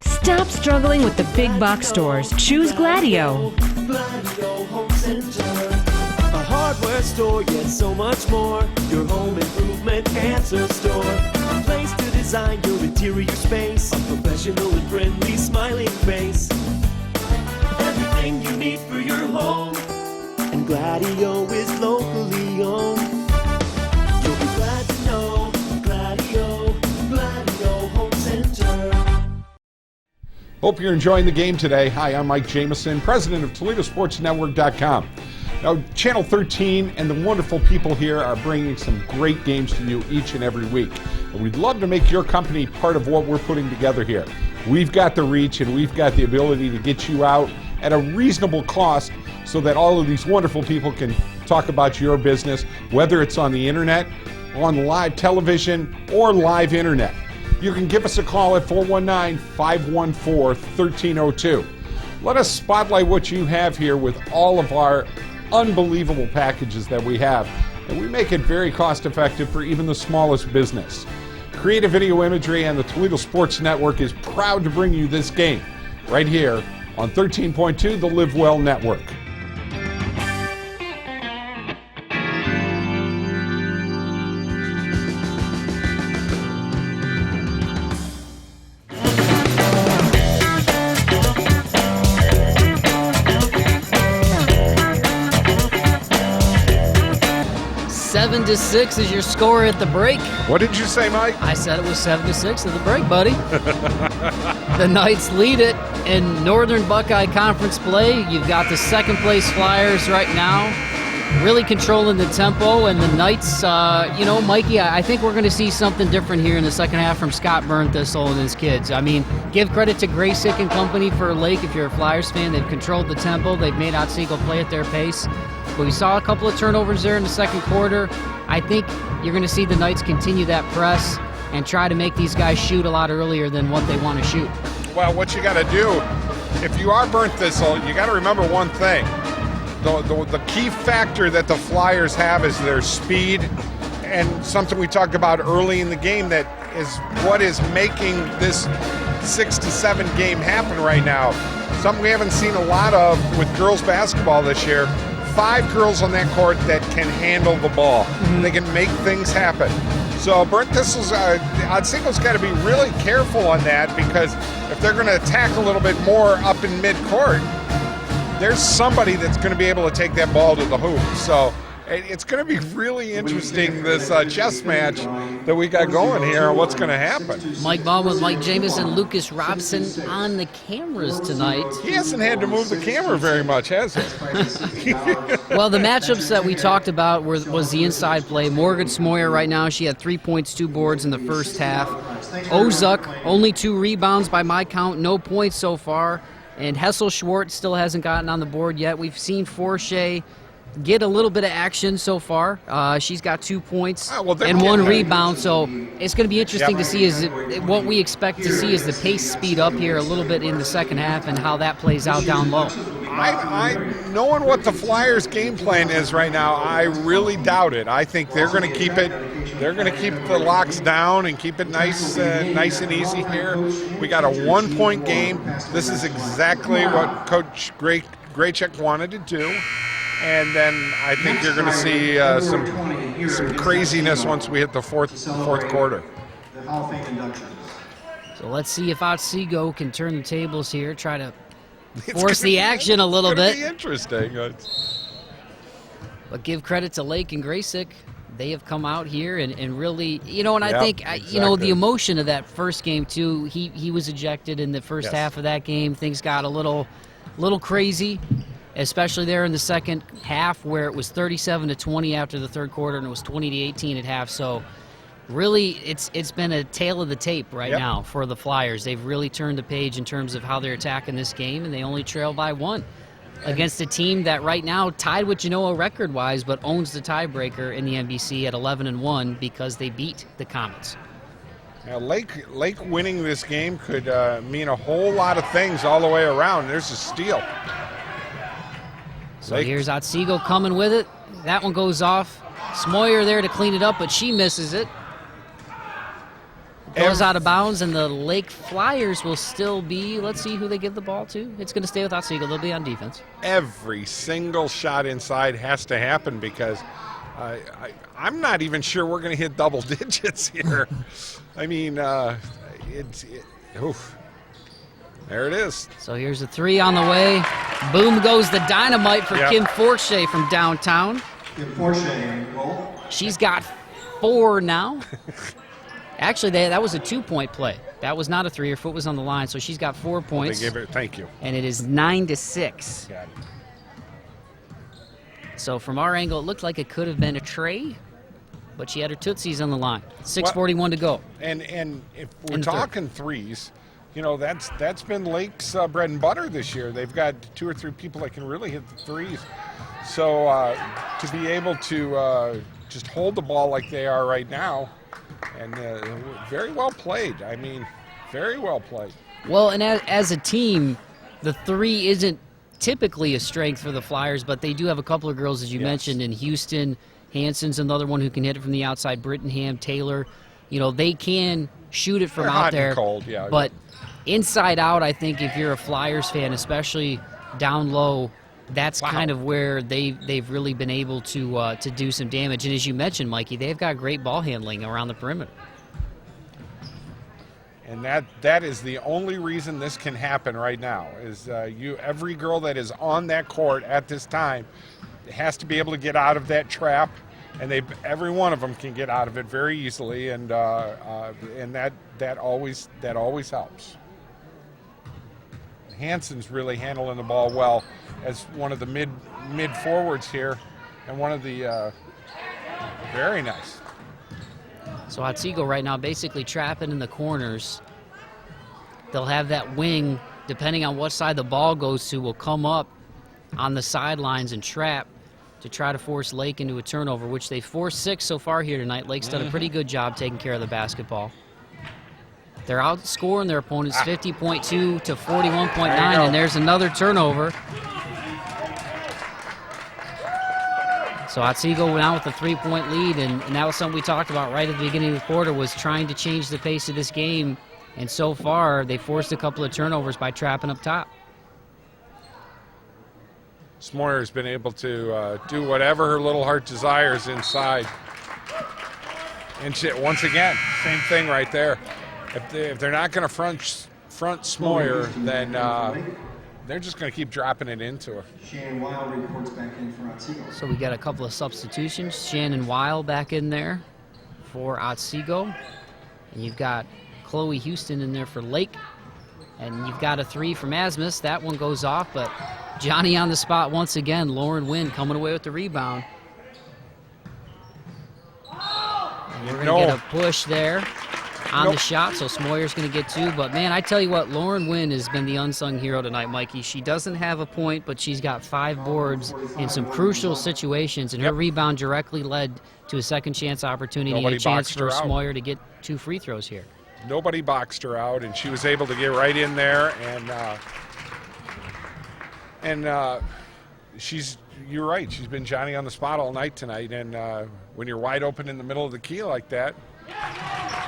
Stop struggling with the big box stores. Choose Gladio. Gladio Home Center. A hardware store, yet so much more. Your home improvement answer store. A place to design your interior space. A professional and friendly smiling face. Everything you need for your home. And Gladio is locally owned. You'll be glad to know Gladio Home Center. Hope you're enjoying the game today. Hi, I'm Mike Jamison, president of ToledoSportsNetwork.com. Now, Channel 13 and the wonderful people here are bringing some great games to you each and every week. And we'd love to make your company part of what we're putting together here. We've got the reach and we've got the ability to get you out at a reasonable cost so that all of these wonderful people can talk about your business, whether it's on the internet, on live television, or live internet. You can give us a call at 419-514-1302. Let us spotlight what you have here with all of our unbelievable packages that we have. And we make it very cost effective for even the smallest business. Creative Video Imagery and the Toledo Sports Network is proud to bring you this game right here on 13.2, the Live Well Network. Seven to 6 is your score at the break. What did you say, Mike? I said it was 7-6 at the break, buddy. The Knights lead it in Northern Buckeye Conference play. You've got the second place Flyers right now, really controlling the tempo, and the Knights, Mikey, I think we're going to see something different here in the second half from Scott Bernthissel and his kids. I mean, give credit to Graysick and company for Lake if you're a Flyers fan. They've controlled the tempo. They've made Otsego play at their pace. But we saw a couple of turnovers there in the second quarter. I think you're going to see the Knights continue that press and try to make these guys shoot a lot earlier than what they want to shoot. Well, what you got to do, if you are Bernthissel, you got to remember one thing. The key factor that the Flyers have is their speed, and something we talked about early in the game that is what is making this 6-7 game happen right now. Something we haven't seen a lot of with girls basketball this year. 5 girls on that court that can handle the ball. They can make things happen. So Bernthissel's, Otsego's got to be really careful on that, because if they're going to attack a little bit more up in mid-court, there's somebody that's going to be able to take that ball to the hoop. So it's going to be really interesting, this chess match that we got going here, and what's going to happen. Mike Baum with Mike Jamison, Lucas Robson on the cameras tonight. He hasn't had to move the camera very much, has he? Well, the matchups that we talked about was the inside play. Morgan Smoyer right now, she had 3 points, 2 boards in the first half. Ozuk, only 2 rebounds by my count, no points so far. And Hessel Schwartz still hasn't gotten on the board yet. We've seen Forshea get a little bit of action so far. She's got 2 points and 1 rebound, so it's going to be interesting to see what we expect to see is the pace speed up here a little bit in the second half and how that plays out down low. I knowing what the Flyers' game plan is right now, I really doubt it. I think they're going to keep it. They're going to keep the locks down and keep it nice and easy here. We got a 1-point game. This is exactly what Coach Graychek wanted to do. And then I think you're going to see some craziness once we hit the fourth quarter. So let's see if Otsego can turn the tables here, try to force the action a little bit. It's going to be interesting. But give credit to Lake and Graysick. They have come out here and really, and I think, exactly. The emotion of that first game, too, he was ejected in the first half of that game. Things got a little crazy, especially there in the second half where it was 37-20 after the third quarter and it was 20-18 at half. So really, it's been a tale of the tape right Yep. now for the Flyers. They've really turned the page in terms of how they're attacking this game, and they only trail by 1 against a team that right now tied with Genoa record-wise, but owns the tiebreaker in the NBC at 11-1 because they beat the Comets. Now, Lake winning this game could mean a whole lot of things all the way around. There's a steal. So here's Otsego coming with it. That one goes off. Smoyer there to clean it up, but she misses it. Goes out of bounds, and the Lake Flyers will still be, let's see who they give the ball to. It's going to stay with Otsego. They'll be on defense. Every single shot inside has to happen because I'm not even sure we're going to hit double digits here. I mean, oof. There it is. So here's a 3 on the way. Boom goes the dynamite for Kim Forche from downtown. Kim Forche, goal. She's got 4 now. Actually, that was a 2-point play. That was not a 3. Her foot was on the line, so she's got 4 points. They gave it, thank you. And it is 9-6. Got it. So from our angle, it looked like it could have been a tray, but she had her tootsies on the line. 6:41 to go. And if we're talking threes, you know, that's been Lake's bread and butter this year. They've got 2 or 3 people that can really hit the threes. So to be able to just hold the ball like they are right now, and very well played. I mean, very well played. Well, and as a team, the 3 isn't typically a strength for the Flyers, but they do have a couple of girls, as you mentioned, in Houston. Hanson's another one who can hit it from the outside. Brittenham, Taylor. You know, they can shoot it from They're out hot there. and cold, yeah. But inside out, I think if you're a Flyers fan, especially down low, that's kind of where they've really been able to do some damage. And as you mentioned, Mikey, they've got great ball handling around the perimeter. And that is the only reason this can happen right now is every girl that is on that court at this time has to be able to get out of that trap, and every one of them can get out of it very easily, and that always helps. Hanson's really handling the ball well as one of the mid forwards here, and one of the very nice. So Otsego right now basically trapping in the corners. They'll have that wing, depending on what side the ball goes to, will come up on the sidelines and trap to try to force Lake into a turnover, which they forced 6 so far here tonight. Lake's done a pretty good job taking care of the basketball. They're outscoring their opponents 50.2 to 41.9, and there's another turnover. So Otsego went out with a 3-point lead, and that was something we talked about right at the beginning of the quarter, was trying to change the pace of this game. And so far, they forced a couple of turnovers by trapping up top. Smoyer's been able to do whatever her little heart desires inside. And once again, same thing right there. If they're not going to front Smoyer, then they're just going to keep dropping it into her. Shannon Weil reports back in for Otsego. So we got a couple of substitutions. Shannon Weil back in there for Otsego. And you've got Chloe Houston in there for Lake. And you've got a 3 from Asmus. That one goes off, but Johnny on the spot once again. Lauren Wynn coming away with the rebound. And we're going to get a push there on the shot, so Smoyer's going to get 2. But, man, I tell you what, Lauren Wynn has been the unsung hero tonight, Mikey. She doesn't have a point, but she's got 5 boards in some crucial situations, and her rebound directly led to a second chance opportunity and a chance for Smoyer to get 2 free throws here. Nobody boxed her out, and she was able to get right in there, and you're right, she's been Johnny on the spot all night tonight, and when you're wide open in the middle of the key like that,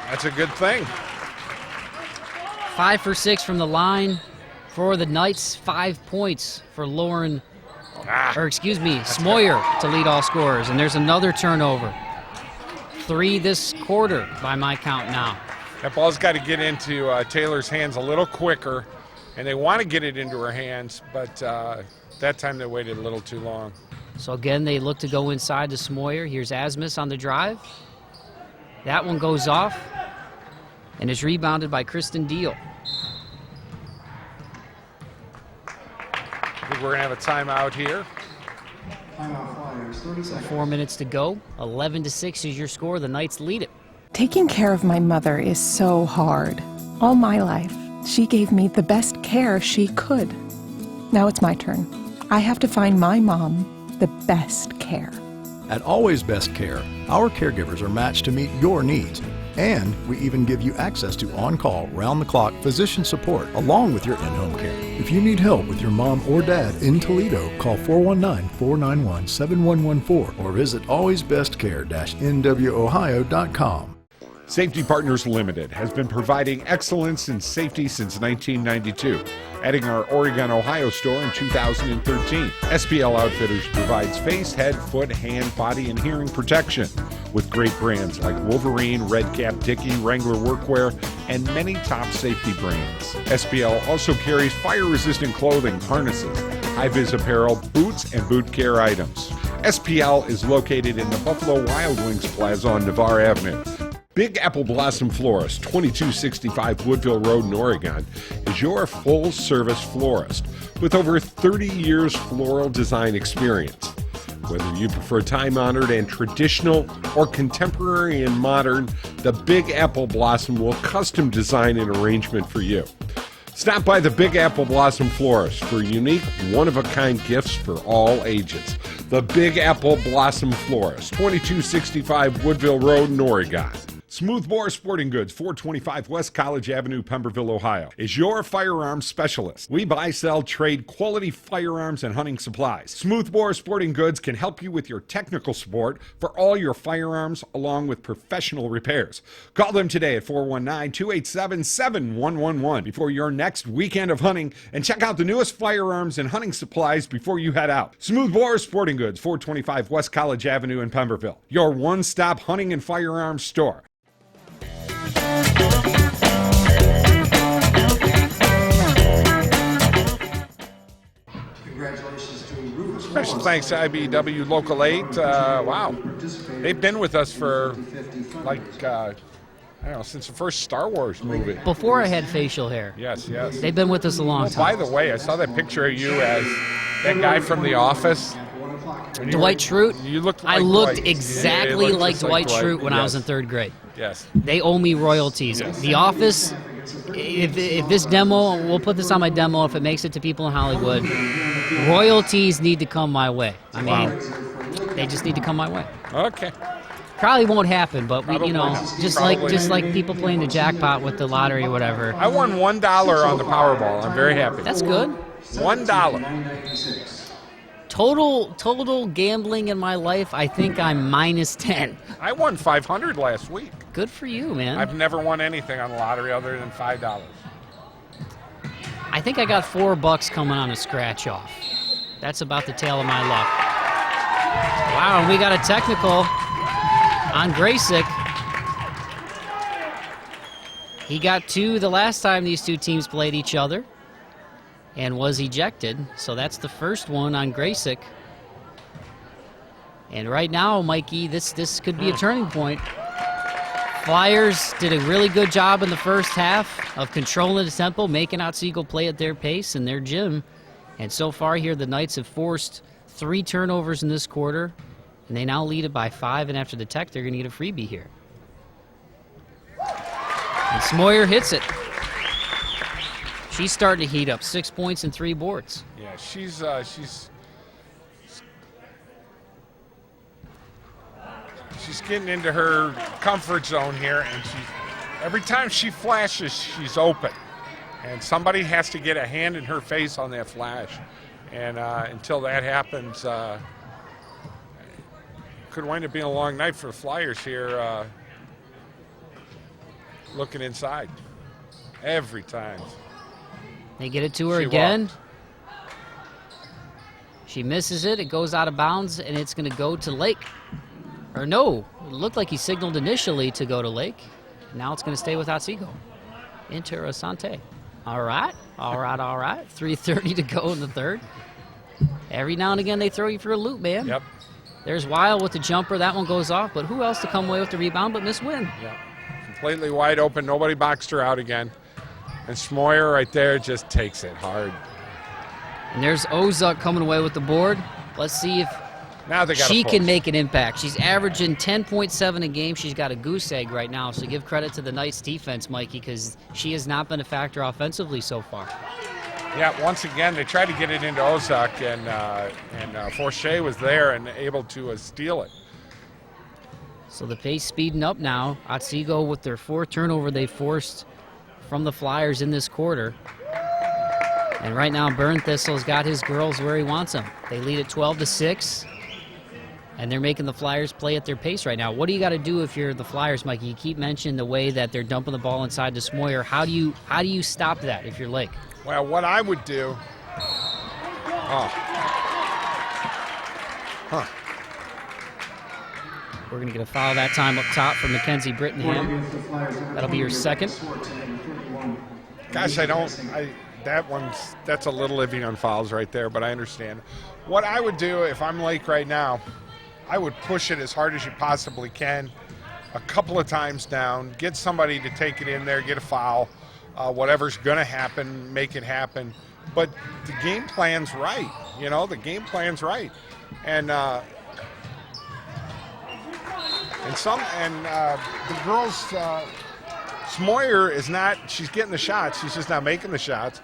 that's a good thing. 5 for 6 from the line for the Knights. 5 points for Lauren, Smoyer to lead all scorers. And there's another turnover. 3 this quarter by my count now. That ball's got to get into Taylor's hands a little quicker, and they want to get it into her hands, but that time they waited a little too long. So again, they look to go inside to Smoyer. Here's Asmus on the drive. That one goes off and is rebounded by Kristen Deal. I think we're going to have a timeout here. Timeout Flyers, 30 seconds. 4 minutes to go. 11-6 is your score. The Knights lead it. Taking care of my mother is so hard. All my life, she gave me the best care she could. Now it's my turn. I have to find my mom the best care. At Always Best Care, our caregivers are matched to meet your needs. And we even give you access to on-call, round-the-clock physician support along with your in-home care. If you need help with your mom or dad in Toledo, call 419-491-7114 or visit alwaysbestcare-nwoohio.com. Safety Partners Limited has been providing excellence in safety since 1992, adding our Oregon, Ohio store in 2013. SPL Outfitters provides face, head, foot, hand, body, and hearing protection with great brands like Wolverine, Red Cap, Dickie, Wrangler Workwear, and many top safety brands. SPL also carries fire-resistant clothing, harnesses, high-vis apparel, boots, and boot care items. SPL is located in the Buffalo Wild Wings Plaza on Navarre Avenue. Big Apple Blossom Florist, 2265 Woodville Road in Oregon, is your full-service florist with over 30 years floral design experience. Whether you prefer time-honored and traditional or contemporary and modern, the Big Apple Blossom will custom design an arrangement for you. Stop by the Big Apple Blossom Florist for unique, one-of-a-kind gifts for all ages. The Big Apple Blossom Florist, 2265 Woodville Road in Oregon. Smoothbore Sporting Goods, 425 West College Avenue, Pemberville, Ohio, is your firearms specialist. We buy, sell, trade quality firearms and hunting supplies. Smoothbore Sporting Goods can help you with your technical support for all your firearms, along with professional repairs. Call them today at 419-287-7111 before your next weekend of hunting, and check out the newest firearms and hunting supplies before you head out. Smoothbore Sporting Goods, 425 West College Avenue in Pemberville, your one-stop hunting and firearms store. Congratulations to Rufus. Special thanks to IBEW Local 8. Wow. They've been with us for, I don't know, since the first Star Wars movie. Before I had facial hair. Yes, yes. They've been with us a long time. By the way, I saw that picture of you as that guy from The Office. Dwight Schrute? You looked like I looked Dwight. exactly Yeah, like Dwight Schrute when I was in third grade. Yes. They owe me royalties. Yes. The Office, if this demo, we'll put this on my demo if it makes it to people in Hollywood, royalties need to come my way. I mean, they just need to come my way. Okay. Probably won't happen, but we, just Probably. like people playing the jackpot with the lottery or whatever. I won $1 on the Powerball. I'm very happy. That's good. $1. Total gambling in my life, I think I'm minus 10. I won $500 last week. Good for you, man. I've never won anything on the lottery other than $5. I think I got $4 coming on a scratch off. That's about the tail of my luck. Wow, and we got a technical on Graysick. He got 2 the last time these two teams played each other and was ejected. So that's the first one on Graysick. And right now, Mikey, this could be a turning point. Flyers did a really good job in the first half of controlling the tempo, making Otsego play at their pace in their gym. And so far here, the Knights have forced 3 turnovers in this quarter, and they now lead it by 5, and after the tech, they're going to get a freebie here. And Smoyer hits it. She's starting to heat up. 6 points and 3 boards. Yeah, she's getting into her comfort zone here, and every time she flashes, she's open. And somebody has to get a hand in her face on that flash. And until that happens, could wind up being a long night for the Flyers here, looking inside every time. They get it to her She again. walked. She misses it. It goes out of bounds, and it's going to go to Lake. Or no, it looked like he signaled initially to go to Lake. Now it's going to stay with Otsego. Interessante. All right. 3:30 to go in the third. Every now and again they throw you for a loop, man. Yep. There's Weil with the jumper. That one goes off, but who else to come away with the rebound but Miss Wynn? Yep. Completely wide open. Nobody boxed her out again. And Smoyer right there just takes it hard. And there's Ozuk coming away with the board. Let's see if Now they got she can make an impact. She's averaging 10.7 a game. She's got a goose egg right now, so give credit to the Knights defense, Mikey, because she has not been a factor offensively so far. Yeah, once again, they tried to get it into Ozak, and Forche was there and able to steal it. So the pace speeding up now. Otsego with their 4th turnover they forced from the Flyers in this quarter. And right now, Burn Thistle's got his girls where he wants them. They lead at 12-6, and they're making the Flyers play at their pace right now. What do you got to do if you're the Flyers, Mikey? You keep mentioning the way that they're dumping the ball inside the Smoyer. How do you stop that if you're Lake? Well, what I would do... We're going to get a foul that time up top from Mackenzie Brittenham. That'll be your second. Gosh, that's a little iffy on fouls right there, but I understand. What I would do if I'm Lake right now, I would push it as hard as you possibly can, a couple of times down, get somebody to take it in there, get a foul, whatever's going to happen, make it happen. But the game plan's right, the game plan's right. And the girls, Smoyer is not, she's getting the shots, she's just not making the shots.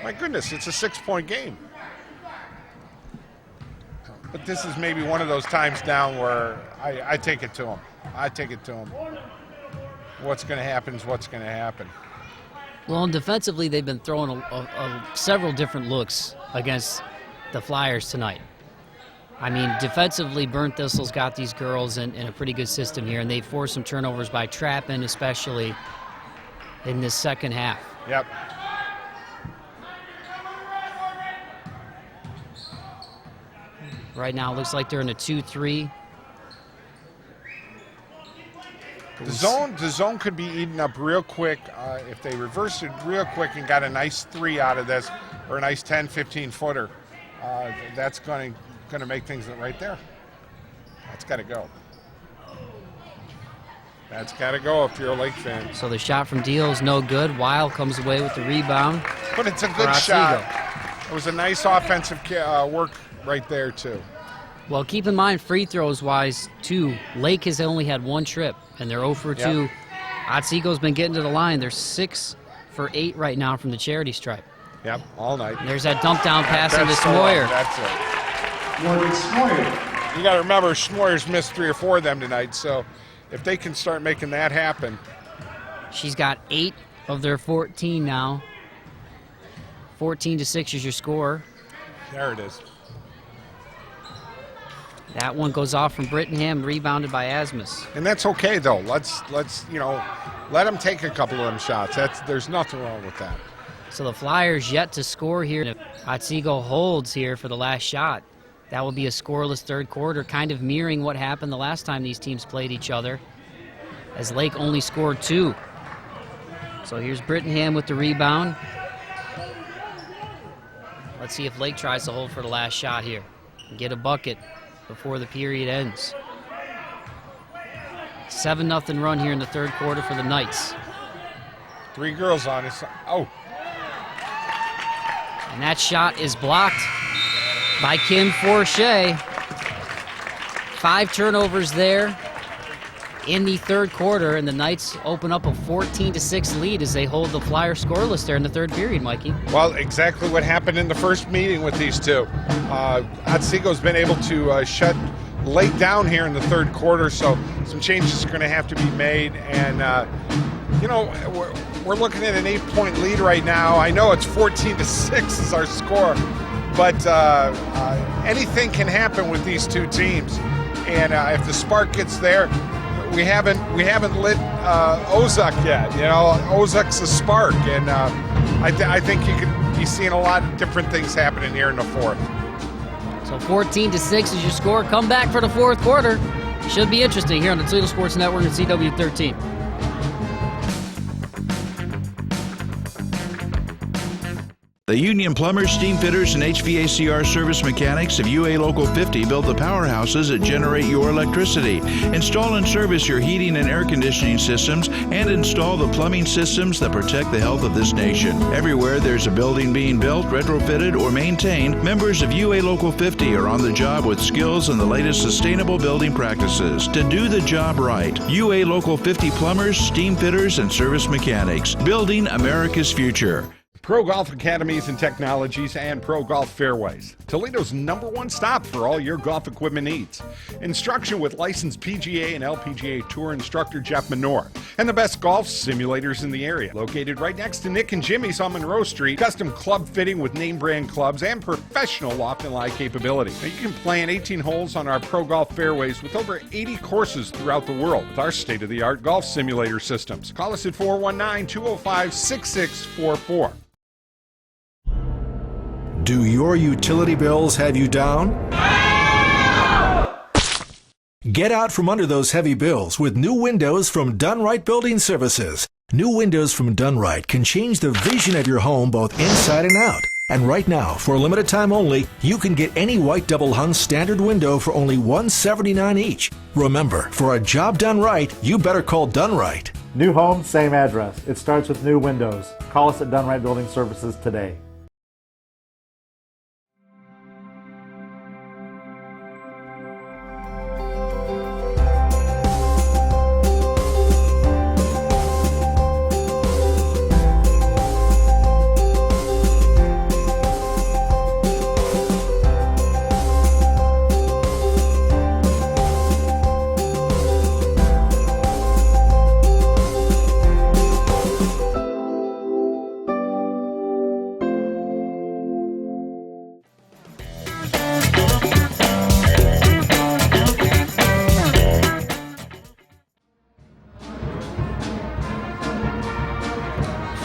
My goodness, it's a 6-point game. But this is maybe one of those times down where I take it to them. I take it to them. What's going to happen is what's going to happen. Well, and defensively, they've been throwing several different looks against the Flyers tonight. I mean, defensively, Burn Thistle's got these girls in a pretty good system here, and they forced some turnovers by trapping, especially in this second half. Yep. Right now, it looks like they're in a 2-3. The zone could be eaten up real quick if they reversed it real quick and got a nice 3 out of this, or a nice 10, 15-footer. That's going to make things right there. That's got to go. That's got to go if you're a Lake fan. So the shot from Deal is no good. Weil comes away with the rebound. But it's a good shot. It was a nice offensive work right there, too. Well, keep in mind, free throws wise, too, Lake has only had 1 trip, and they're 0 for 2. Yep. Otsego's been getting to the line. They're 6 for 8 right now from the charity stripe. Yep, all night. And there's that dump down pass into Smoyer. That's it. Morgan Smoyer. You got to remember, Smoyer's missed 3 or 4 of them tonight, so if they can start making that happen. She's got 8 of their 14 now. 14-6 is your score. There it is. That one goes off from Brittenham, rebounded by Asmus. And that's okay, though. Let's let them take a couple of them shots. There's nothing wrong with that. So the Flyers yet to score here. If Otsego holds here for the last shot, that will be a scoreless third quarter, kind of mirroring what happened the last time these teams played each other, as Lake only scored 2. So here's Brittenham with the rebound. Let's see if Lake tries to hold for the last shot here and get a bucket before the period ends. 7-0 run here in the third quarter for the Knights. 3 girls on us. Oh. And that shot is blocked by Kim Forche. 5 turnovers there in the third quarter, and the Knights open up a 14-6 lead as they hold the Flyers scoreless there in the third period, Mikey. Well, exactly what happened in the first meeting with these two. Otsego's been able to shut Lake down here in the third quarter, so some changes are going to have to be made. And, we're looking at an 8-point lead right now. I know it's 14-6 is our score, but anything can happen with these two teams. And if the spark gets there, we haven't lit Ozak yet. Ozak's a spark, and I think you could be seeing a lot of different things happening here in the fourth. So 14-6 is your score. Come back for the fourth quarter. Should be interesting here on the Toledo Sports Network and CW13. The union plumbers, steam fitters, and HVACR service mechanics of UA Local 50 build the powerhouses that generate your electricity. Install and service your heating and air conditioning systems, and install the plumbing systems that protect the health of this nation. Everywhere there's a building being built, retrofitted, or maintained, members of UA Local 50 are on the job with skills and the latest sustainable building practices. To do the job right, UA Local 50 plumbers, steam fitters, and service mechanics, building America's future. Pro Golf Academies and Technologies and Pro Golf Fairways, Toledo's #1 stop for all your golf equipment needs. Instruction with licensed PGA and LPGA Tour instructor Jeff Menor, and the best golf simulators in the area. Located right next to Nick and Jimmy's on Monroe Street, custom club fitting with name brand clubs and professional loft and lie capability. Now you can play in 18 holes on our Pro Golf Fairways with over 80 courses throughout the world with our state-of-the-art golf simulator systems. Call us at 419-205-6644. Do your utility bills have you down? Get out from under those heavy bills with new windows from Done Right Building Services. New windows from Done Right can change the vision of your home both inside and out. And right now, for a limited time only, you can get any white double-hung standard window for only $179 each. Remember, for a job done right, you better call Done Right. New home, same address. It starts with new windows. Call us at Done Right Building Services today.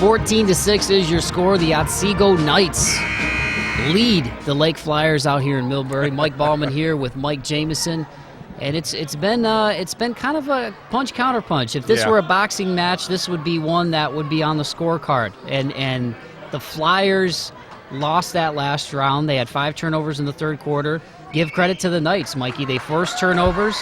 (14-6) is your score. The Otsego Knights lead the Lake Flyers out here in Millbury. Mike Ballman here with Mike Jamison, and it's been kind of a punch counter punch. If this were a boxing match, this would be one that would be on the scorecard. And the Flyers lost that last round. They had 5 turnovers in the third quarter. Give credit to the Knights, Mikey. They forced turnovers,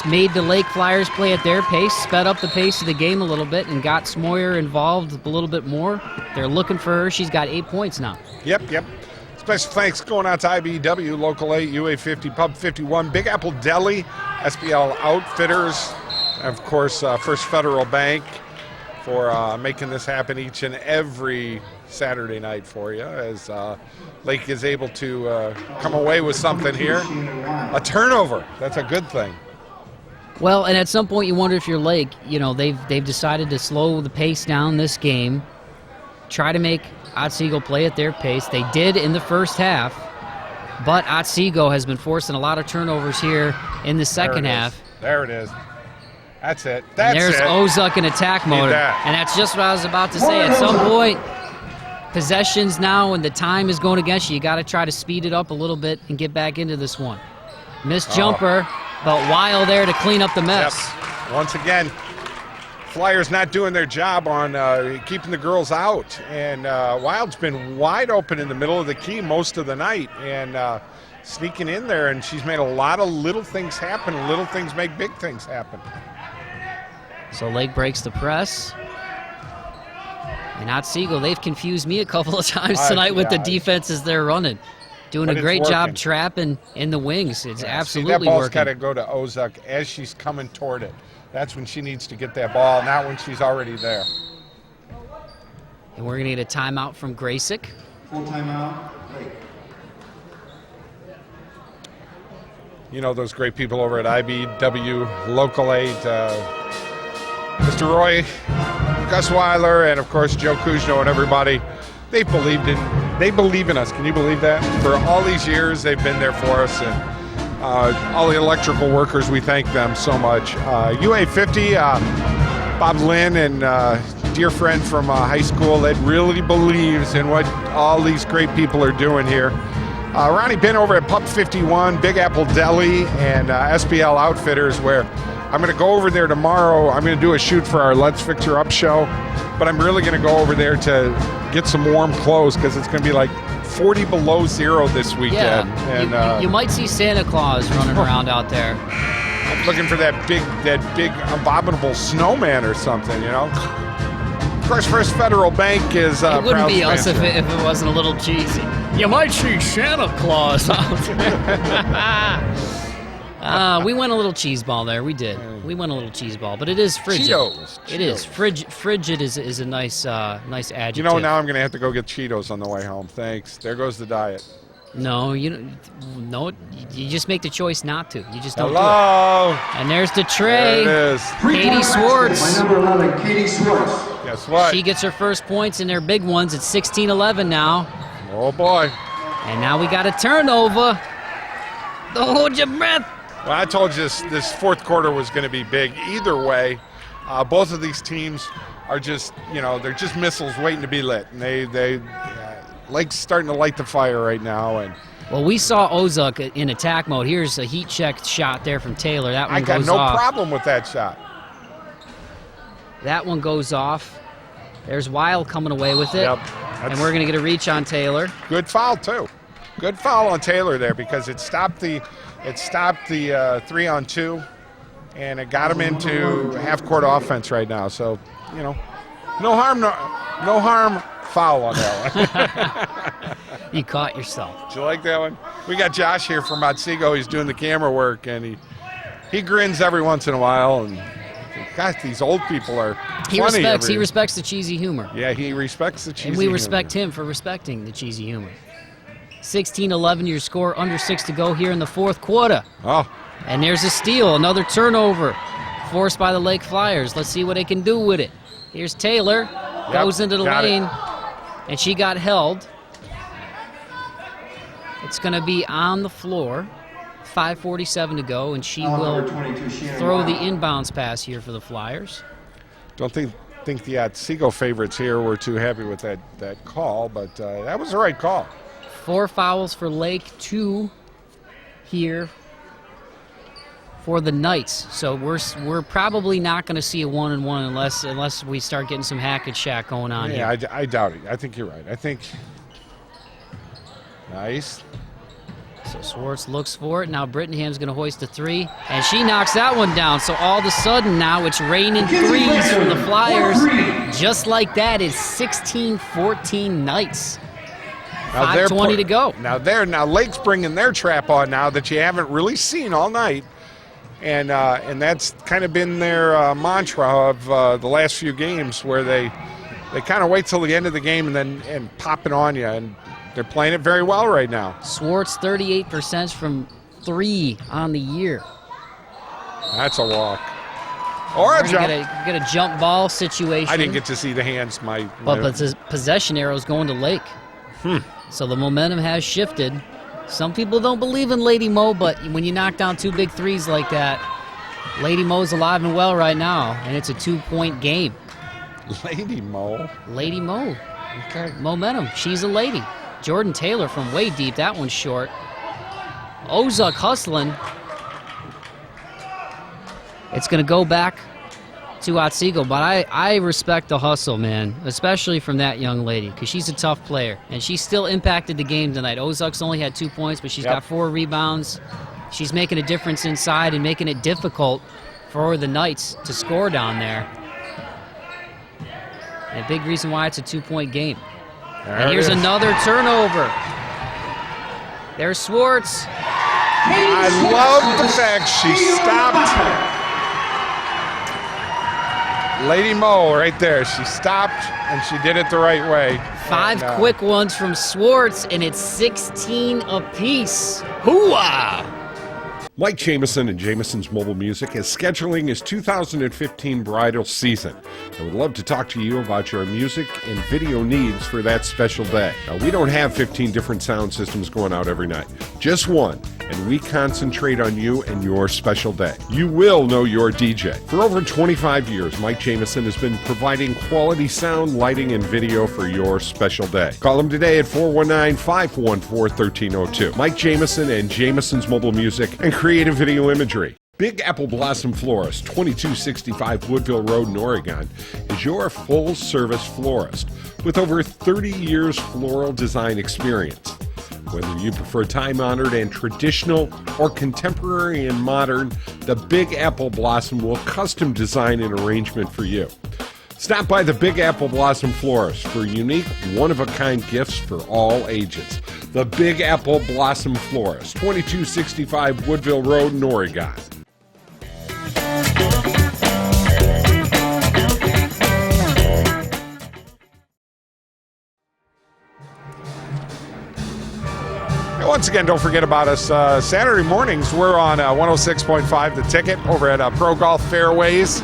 made the Lake Flyers play at their pace, sped up the pace of the game a little bit, and got Smoyer involved a little bit more. They're looking for her. She's got 8 points now. Yep. Special thanks going out to IBEW Local 8, UA 50, Pub 51, Big Apple Deli, SBL Outfitters, and of course First Federal Bank for making this happen each and every Saturday night for you, as Lake is able to come away with something here. A turnover. That's a good thing. Well, and at some point you wonder if you're Lake, they've decided to slow the pace down this game, try to make Otsego play at their pace. They did in the first half, but Otsego has been forcing a lot of turnovers here in the second half. There it is. That's it. And there's Ozuk in attack mode. And that's just what I was about to say. At some point, possessions now and the time is going against you. You got to try to speed it up a little bit and get back into this one. Missed jumper, but Weil there to clean up the mess. Yep. Once again, Flyers not doing their job on keeping the girls out. And Wild's been wide open in the middle of the key most of the night and sneaking in there. And she's made a lot of little things happen. Little things make big things happen. So Lake breaks the press. And Otsego, they've confused me a couple of times tonight with the defenses they're running. Doing a great job trapping in the wings. It's absolutely working. That ball's got to go to Ozuk as she's coming toward it. That's when she needs to get that ball, not when she's already there. And we're going to get a timeout from Graysick. Full timeout. You know those great people over at IBEW Local 8, Mr. Roy, Gus Weiler, and of course Joe Kuzno and everybody. They believe in us. Can you believe that? For all these years, they've been there for us, and all the electrical workers, we thank them so much. UA 50, Bob Lynn, and dear friend from high school that really believes in what all these great people are doing here. Ronnie Bin over at Pub 51, Big Apple Deli, and SBL Outfitters, where I'm going to go over there tomorrow. I'm going to do a shoot for our Let's Fix Her Up show. but I'm really going to go over there to get some warm clothes because it's going to be like 40 below zero this weekend. Yeah, and you might see Santa Claus running around out there. I'm looking for that big abominable snowman or something, you know. Of course, First Federal Bank is It wouldn't proud be us if sponsor. it wasn't a little cheesy. You might see Santa Claus out there. We went a little cheeseball there. We did. We went a little cheeseball, but it is frigid. Cheetos. It is frigid is a nice adjective. You know, now I'm going to have to go get Cheetos on the way home. Thanks. There goes the diet. No, you just make the choice not to. You just don't Hello. do it. And there's the tray. There it is. Katie Swartz. By number 11, Katie Swartz. Guess what? She gets her first points in their big ones. It's 16-11 now. Oh, boy. And now we got a turnover. Don't hold your breath. Well, I told you this fourth quarter was going to be big. Either way, both of these teams are just, they're just missiles waiting to be lit. And Lake's starting to light the fire right now. And well, we saw Ozuk in attack mode. Here's a heat check shot there from Taylor. That one goes off. I got no problem with that shot. That one goes off. There's Weil coming away with it. Yep. And we're going to get a reach on Taylor. Good foul, too. Good foul on Taylor there because it stopped the 3-on-2, and it got him into half-court offense right now. So, no harm, foul on that one. You caught yourself. Did you like that one? We got Josh here from Otsego. He's doing the camera work, and he grins every once in a while. And gosh, these old people are funny. He respects the cheesy humor. Yeah, he respects the cheesy humor. And we respect him for respecting the cheesy humor. 16-11, your score, under 6 to go here in the fourth quarter. Oh. And there's a steal, another turnover forced by the Lake Flyers. Let's see what they can do with it. Here's Taylor, goes into the lane, and she got held. It's going to be on the floor, 5:47 to go, and she will throw the inbounds pass here for the Flyers. Don't think the Otsego favorites here were too happy with that call, but that was the right call. 4 fouls for Lake, 2 here for the Knights. So we're probably not going to see a 1-and-1 unless we start getting some hack and shack going on here. Yeah, I doubt it. I think you're right. Nice. So Swartz looks for it. Now Brittingham's going to hoist a 3, and she knocks that one down. So all of a sudden now it's raining threes from the Flyers. Just like that, it's 16-14 Knights. 5:20 to go. Now Lake's bringing their trap on now that you haven't really seen all night, and that's kind of been their mantra of the last few games, where they kind of wait till the end of the game and pop it on you, and they're playing it very well right now. Swartz 38% from 3 on the year. That's a walk. Or a jump. Get a jump ball situation. I didn't get to see the hands. But the possession arrow is going to Lake. So the momentum has shifted. Some people don't believe in Lady Mo, but when you knock down 2 big threes like that, Lady Mo's alive and well right now, and it's a 2-point game. Lady Mo? Lady Mo. Okay. Momentum. She's a lady. Jordan Taylor from way deep. That one's short. Ozuk hustling. It's going to go back to Otsego, but I respect the hustle, man, especially from that young lady, because she's a tough player, and she still impacted the game tonight. Ozuk's only had 2 points, but she's got 4 rebounds. She's making a difference inside and making it difficult for the Knights to score down there. And a big reason why it's a 2-point game. And here's another turnover. There's Swartz. I love the fact she stopped. Lady Mo right there. She stopped, and she did it the right way. 5 quick ones from Swartz, and it's 16 apiece. Hooah! Mike Jamieson and Jamieson's Mobile Music is scheduling his 2015 bridal season. I would love to talk to you about your music and video needs for that special day. Now, we don't have 15 different sound systems going out every night, just one, and we concentrate on you and your special day. You will know your DJ. For over 25 years, Mike Jamieson has been providing quality sound, lighting, and video for your special day. Call him today at 419-514-1302. Mike Jamieson and Jamieson's Mobile Music and Creative Video Imagery. Big Apple Blossom Florist, 2265 Woodville Road in Oregon, is your full-service florist with over 30 years floral design experience. Whether you prefer time-honored and traditional or contemporary and modern, the Big Apple Blossom will custom design an arrangement for you. Stop by the Big Apple Blossom Florist for unique, one-of-a-kind gifts for all ages. The Big Apple Blossom Florist, 2265 Woodville Road in Oregon. Once again, don't forget about us. Saturday mornings, we're on 106.5 The Ticket over at Pro Golf Fairways.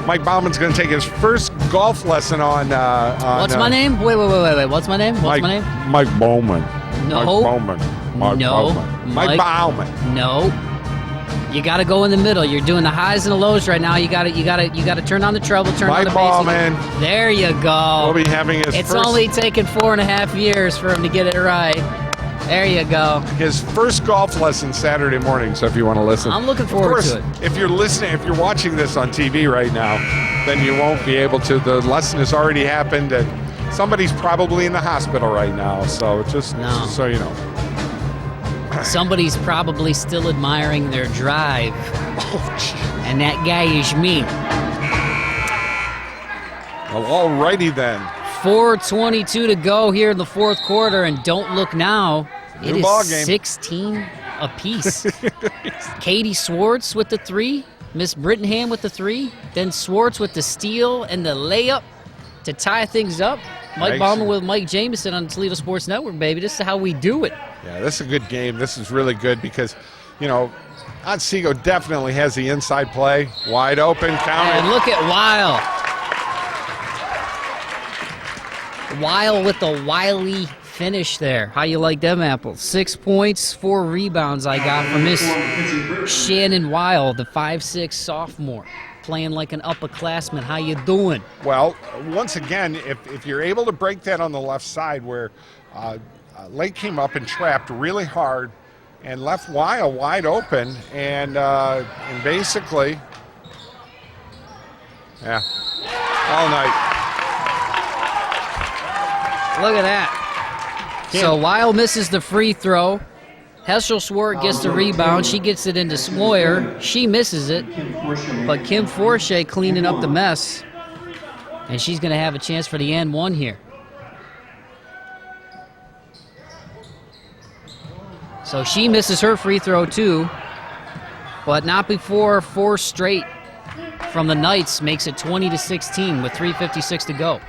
Mike Bauman's going to take his first golf lesson on... What's my name? Wait. What's my name? What's my name? Mike Bauman. No. Mike Bauman. Mike Bauman. Mike Bauman. No. You got to go in the middle. You're doing the highs and the lows right now. You got to turn on the treble, turn on the bass. Bauman. There you go. We'll be having his It's first... only taken 4.5 years for him to get it right. There you go. His first golf lesson Saturday morning, so if you want to listen. I'm looking forward to it. If you're watching this on TV right now, then you won't be able to. The lesson has already happened, and somebody's probably in the hospital right now, so just so you know. Somebody's probably still admiring their drive. And that guy is me. Well, alrighty then. 4:22 to go here in the fourth quarter, and don't look now. It is 16 apiece. Katie Swartz with the 3, Miss Brittenham with the 3, then Swartz with the steal and the layup to tie things up. Mike Bauman with Mike Jameson on the Toledo Sports Network, baby. This is how we do it. Yeah, this is a good game. This is really good because, you know, Otsego definitely has the inside play. Wide open, count And look at Weil. Weil with the wily finish there. How you like them apples? 6 points, 4 rebounds I got from Miss Shannon Weil, the 5'6" sophomore, playing like an upperclassman. How you doing? Well, once again, if you're able to break that on the left side where Lake came up and trapped really hard and left Weil wide open and basically, yeah, all night. Look at that. So Weil misses the free throw. Heschel Swart gets the rebound. She gets it into Smoyer. She misses it. But Kim Forche cleaning up the mess. And she's going to have a chance for the and one here. So she misses her free throw too. But not before 4 straight from the Knights makes it 20-16 with 3:56 to go.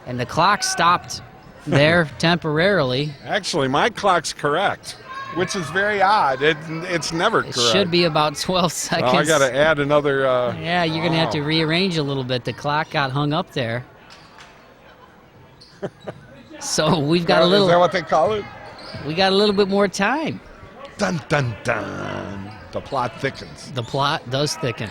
And the clock stopped there temporarily. Actually, my clock's correct, which is very odd. It's never correct. It should be about 12 seconds. Oh, I got to add another... yeah, you're going to have to rearrange a little bit. The clock got hung up there. So we've got a little... Is that what they call it? We got a little bit more time. Dun, dun, dun. The plot thickens. The plot does thicken.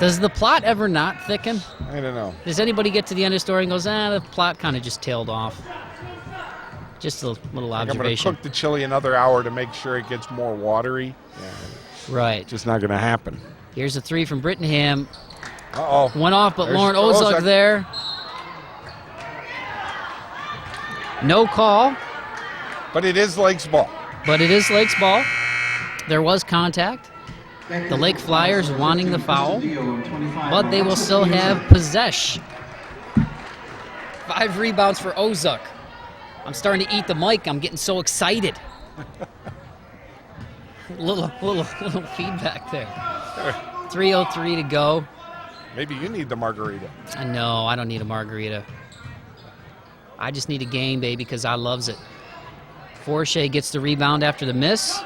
Does the plot ever not thicken? I don't know. Does anybody get to the end of the story and goes, the plot kind of just tailed off? Just a little observation. I'm going to cook the chili another hour to make sure it gets more watery. Yeah. Right. Just not going to happen. Here's a 3 from Brittenham. Uh-oh. Went off, but There's Lauren Ozuk there. No call. But it is Lake's ball. There was contact. The Lake Flyers wanting the foul, but they will still have possession. 5 rebounds for Ozuk. I'm starting to eat the mic. I'm getting so excited. little feedback there. 3:03 to go. Maybe you need the margarita. No, I don't need a margarita. I just need a game, baby, because I loves it. Forche gets the rebound after the miss.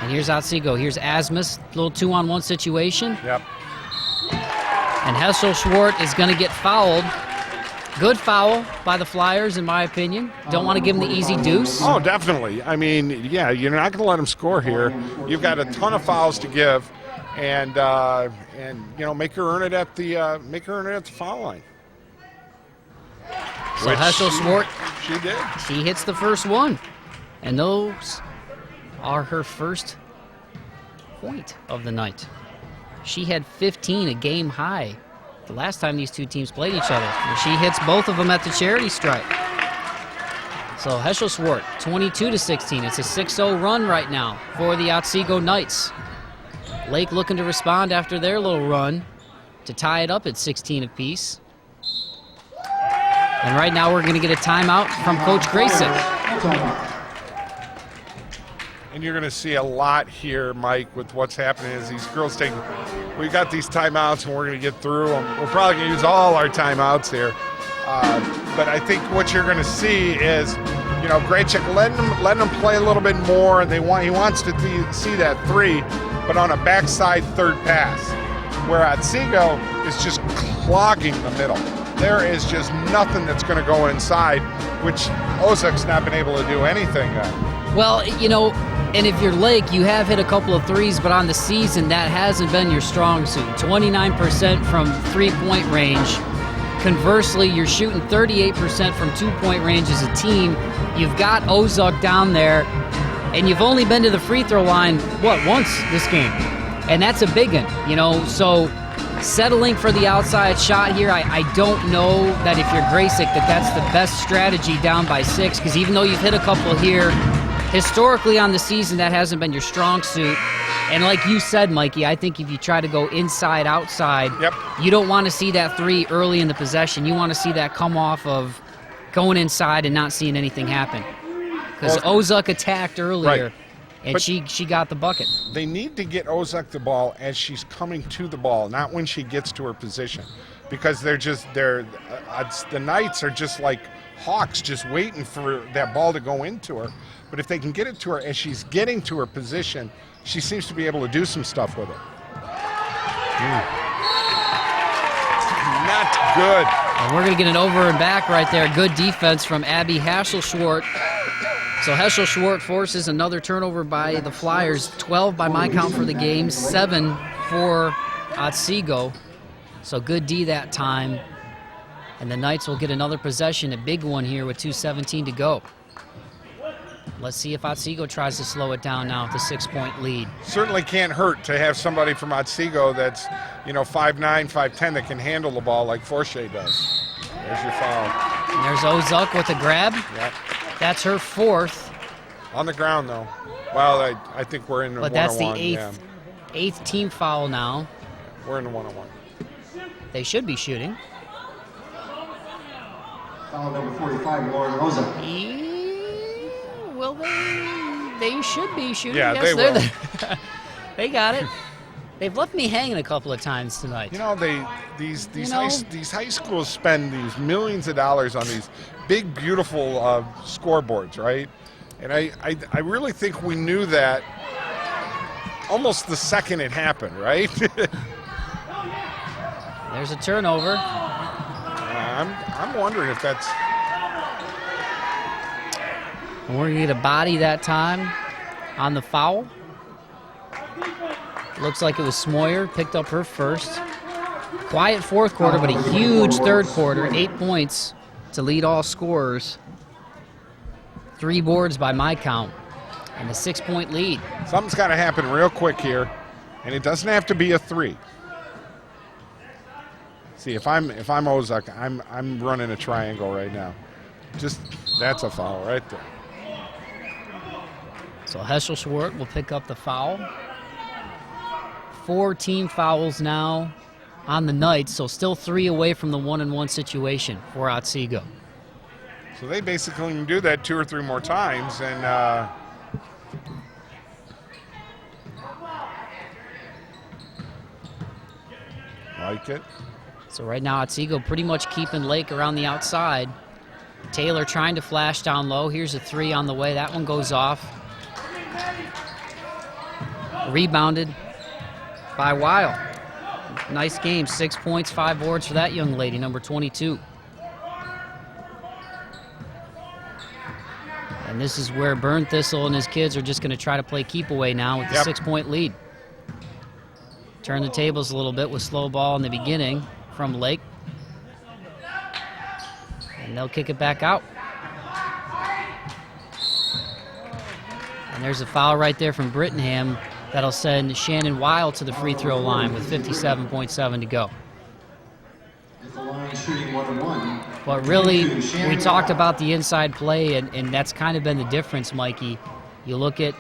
And here's Otsego. Here's Asmus, little 2-on-1 situation. Yep. And Heschel Swart is going to get fouled. Good foul by the Flyers, in my opinion. Don't want to give him the easy deuce. Oh, definitely. I mean, yeah, you're not going to let him score here. You've got a ton of fouls to give, and you know, make her earn it at the foul line. So Heschel Swart, she did. She hits the first one. And those are her first point of the night. She had 15, a game high, the last time these two teams played each other. And she hits both of them at the charity stripe. So Heschel-Swart, 22-16. It's a 6-0 run right now for the Otsego Knights. Lake looking to respond after their little run to tie it up at 16 apiece. And right now we're going to get a timeout from Coach Grayson. And you're going to see a lot here, Mike, with what's happening as these girls take. We got these timeouts, and we're going to get through them. We're probably going to use all our timeouts here. But I think what you're going to see is, you know, Graychick letting them play a little bit more, and he wants to see that 3, but on a backside third pass, where Otsego is just clogging the middle. There is just nothing that's going to go inside, which Ozuk's not been able to do anything at. Well, you know, and if you're Lake, you have hit a couple of threes, but on the season, that hasn't been your strong suit. 29% from three-point range. Conversely, you're shooting 38% from two-point range as a team. You've got Ozuk down there, and you've only been to the free throw line, once this game? And that's a big one, you know, so settling for the outside shot here, I don't know that if you're Graysick that's the best strategy down by 6, because even though you've hit a couple here, historically on the season, that hasn't been your strong suit. And like you said, Mikey, I think if you try to go inside, outside, you don't want to see that 3 early in the possession. You want to see that come off of going inside and not seeing anything happen. Because Ozuk attacked earlier, and but she got the bucket. They need to get Ozuk the ball as she's coming to the ball, not when she gets to her position. Because the Knights are just like hawks, just waiting for that ball to go into her. But if they can get it to her as she's getting to her position, she seems to be able to do some stuff with it. Not good. And we're going to get an over and back right there. Good defense from Abby Heschel-Swart. So Heschel-Swart forces another turnover by the Flyers. 12 by my count for the game, 7 for Otsego. So good D that time. And the Knights will get another possession, a big one here with 2:17 to go. Let's see if Otsego tries to slow it down now with a 6-point lead. Certainly can't hurt to have somebody from Otsego that's, 5'9", 5'10", that can handle the ball like Forche does. There's your foul. And there's Ozuk with a grab. Yep. That's her 4th. On the ground, though. Well, I think we're in the 1-on-1. But that's the 8th team foul now. We're in the 1-on-1. They should be shooting. Foul number 45, Lauren Ozuk. Well, they should be shooting. Yeah, yes, they will. They got it. They've left me hanging a couple of times tonight. These high schools spend these millions of dollars on these big, beautiful scoreboards, right? And I really think we knew that almost the second it happened, right? There's a turnover. I'm wondering if that's. And we're going to get a body that time on the foul. Looks like it was Smoyer, picked up her first. Quiet fourth quarter, but a huge third quarter. 8 points to lead all scorers. 3 boards by my count, and a 6-point lead. Something's got to happen real quick here, and it doesn't have to be a 3. See, if I'm Ozuk, I'm running a triangle right now. That's a foul right there. So Heschel-Swart will pick up the foul. 4 team fouls now on the Knights, so still 3 away from the 1-on-1 situation for Otsego. So they basically can do that 2 or 3 more times, and like it. So right now Otsego pretty much keeping Lake around the outside. Taylor trying to flash down low. Here's a 3 on the way. That one goes off. Rebounded by Weil. Nice game. 6 points, 5 boards for that young lady, number 22. And this is where Burn Thistle and his kids are just going to try to play keep away now with the 6-point lead. Turn the tables a little bit with slow ball in the beginning from Lake. And they'll kick it back out. And there's a foul right there from Brittingham that'll send Shannon Weil to the free throw line with 57.7 to go. But really, we talked about the inside play, and that's kind of been the difference, Mikey. You look at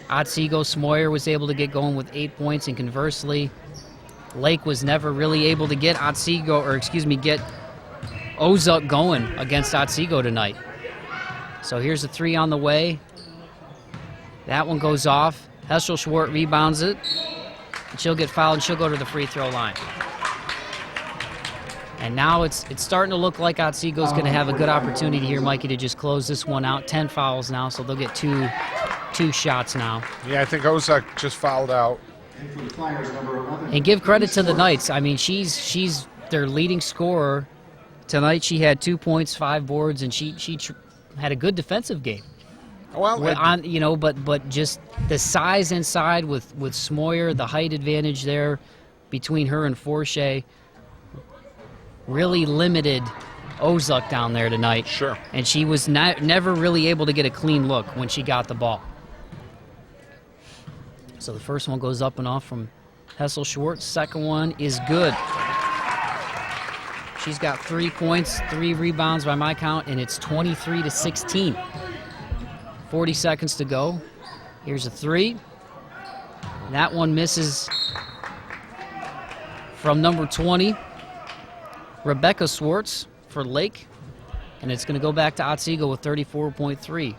Otsego, Smoyer was able to get going with 8 points, and conversely, Lake was never really able to get get Ozuk going against Otsego tonight. So here's a three on the way. That one goes off. Heschel-Schwartz rebounds it. And she'll get fouled, and she'll go to the free throw line. And now it's starting to look like Otsego's going to have a good opportunity here, Mikey, to just close this one out. 10 fouls now, so they'll get two shots now. Yeah, I think Ozuk just fouled out. And give credit to the Knights. I mean, she's their leading scorer. Tonight she had 2 points, 5 boards, and she had a good defensive game. Well, but just the size inside with Smoyer, the height advantage there between her and Forshey really limited Ozuk down there tonight. Sure. And she was never really able to get a clean look when she got the ball. So the first one goes up and off from Heschel-Schwartz. Second one is good. She's got 3 points, 3 rebounds by my count, and it's 23-16. 40 seconds to go. Here's a three. That one misses from number 20, Rebecca Swartz for Lake, and it's going to go back to Otsego with 34.3.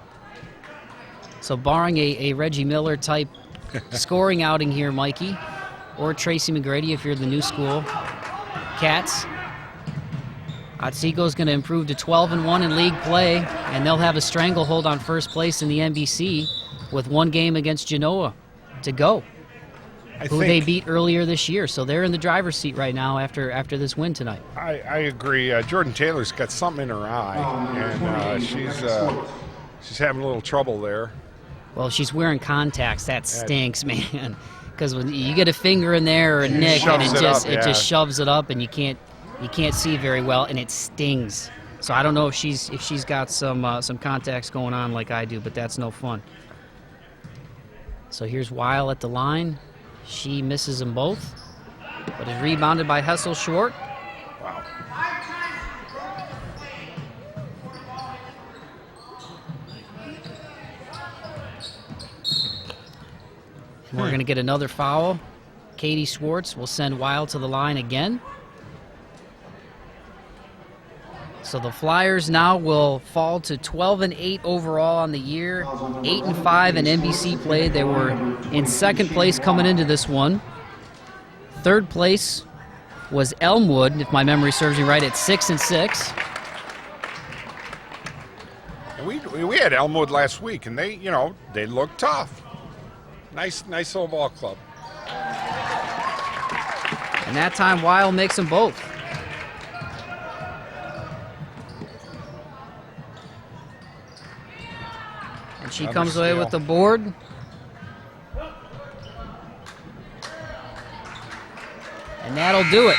So barring a Reggie Miller type scoring outing here, Mikey, or Tracy McGrady if you're the new school Cats, Otsego's going to improve to 12-1 in league play, and they'll have a stranglehold on first place in the NBC with 1 game against Genoa to go, who they beat earlier this year. So they're in the driver's seat right now after this win tonight. I agree. Jordan Taylor's got something in her eye, and she's having a little trouble there. Well, she's wearing contacts. That stinks, man, because when you get a finger in there or a nick, and it just shoves it up, and you can't see very well, and it stings. So I don't know if she's got some contacts going on like I do, but that's no fun. So here's Weil at the line. She misses them both, but is rebounded by Heschel-Schwartz. Wow. And we're going to get another foul. Katie Schwartz will send Weil to the line again. So the Flyers now will fall to 12-8 overall on the year, 8-5 in NBC play. They were in second place coming into this one. Third place was Elmwood, if my memory serves me right, at 6-6. We had Elmwood last week, and they looked tough. Nice little ball club. And that time, Weil makes them both. And she comes away with the board. And that'll do it.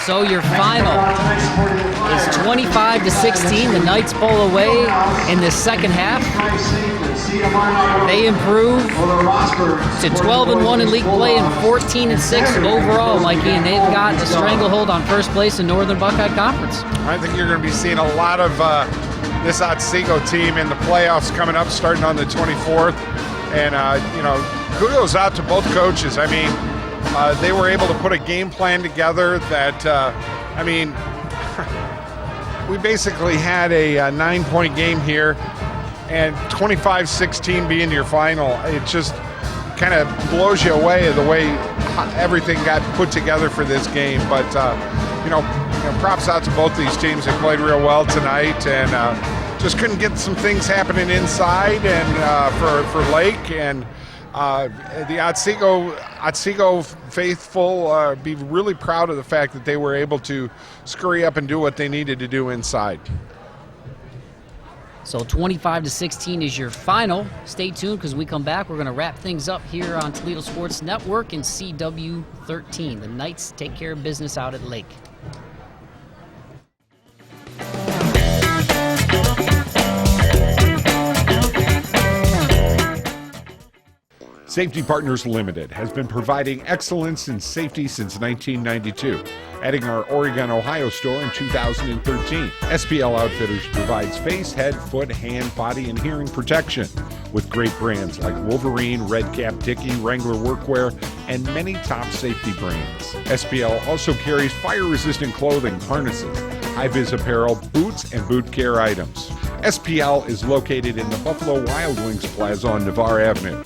So your final is 25-16. The Knights pull away in the second half. They improve to 12-1 in league play and 14-6 overall, Mikey, and they've got a stranglehold on first place in Northern Buckeye Conference. I think you're going to be seeing a lot of this Otsego team in the playoffs coming up, starting on the 24th. And kudos out to both coaches. I mean, they were able to put a game plan together that, we basically had a 9-point game here, and 25-16 being your final, it just kind of blows you away the way everything got put together for this game. But, props out to both these teams. They played real well tonight, and just couldn't get some things happening inside and for Lake. And the Otsego faithful be really proud of the fact that they were able to scurry up and do what they needed to do inside. So 25-16 is your final. Stay tuned, because when we come back, we're going to wrap things up here on Toledo Sports Network in CW13. The Knights take care of business out at Lake. Safety Partners Limited has been providing excellence in safety since 1992, adding our Oregon, Ohio store in 2013. SPL Outfitters provides face, head, foot, hand, body, and hearing protection with great brands like Wolverine, Red Cap, Dickie, Wrangler Workwear, and many top safety brands. SPL also carries fire-resistant clothing, harnesses, high-vis apparel, boots, and boot care items. SPL is located in the Buffalo Wild Wings Plaza on Navarre Avenue.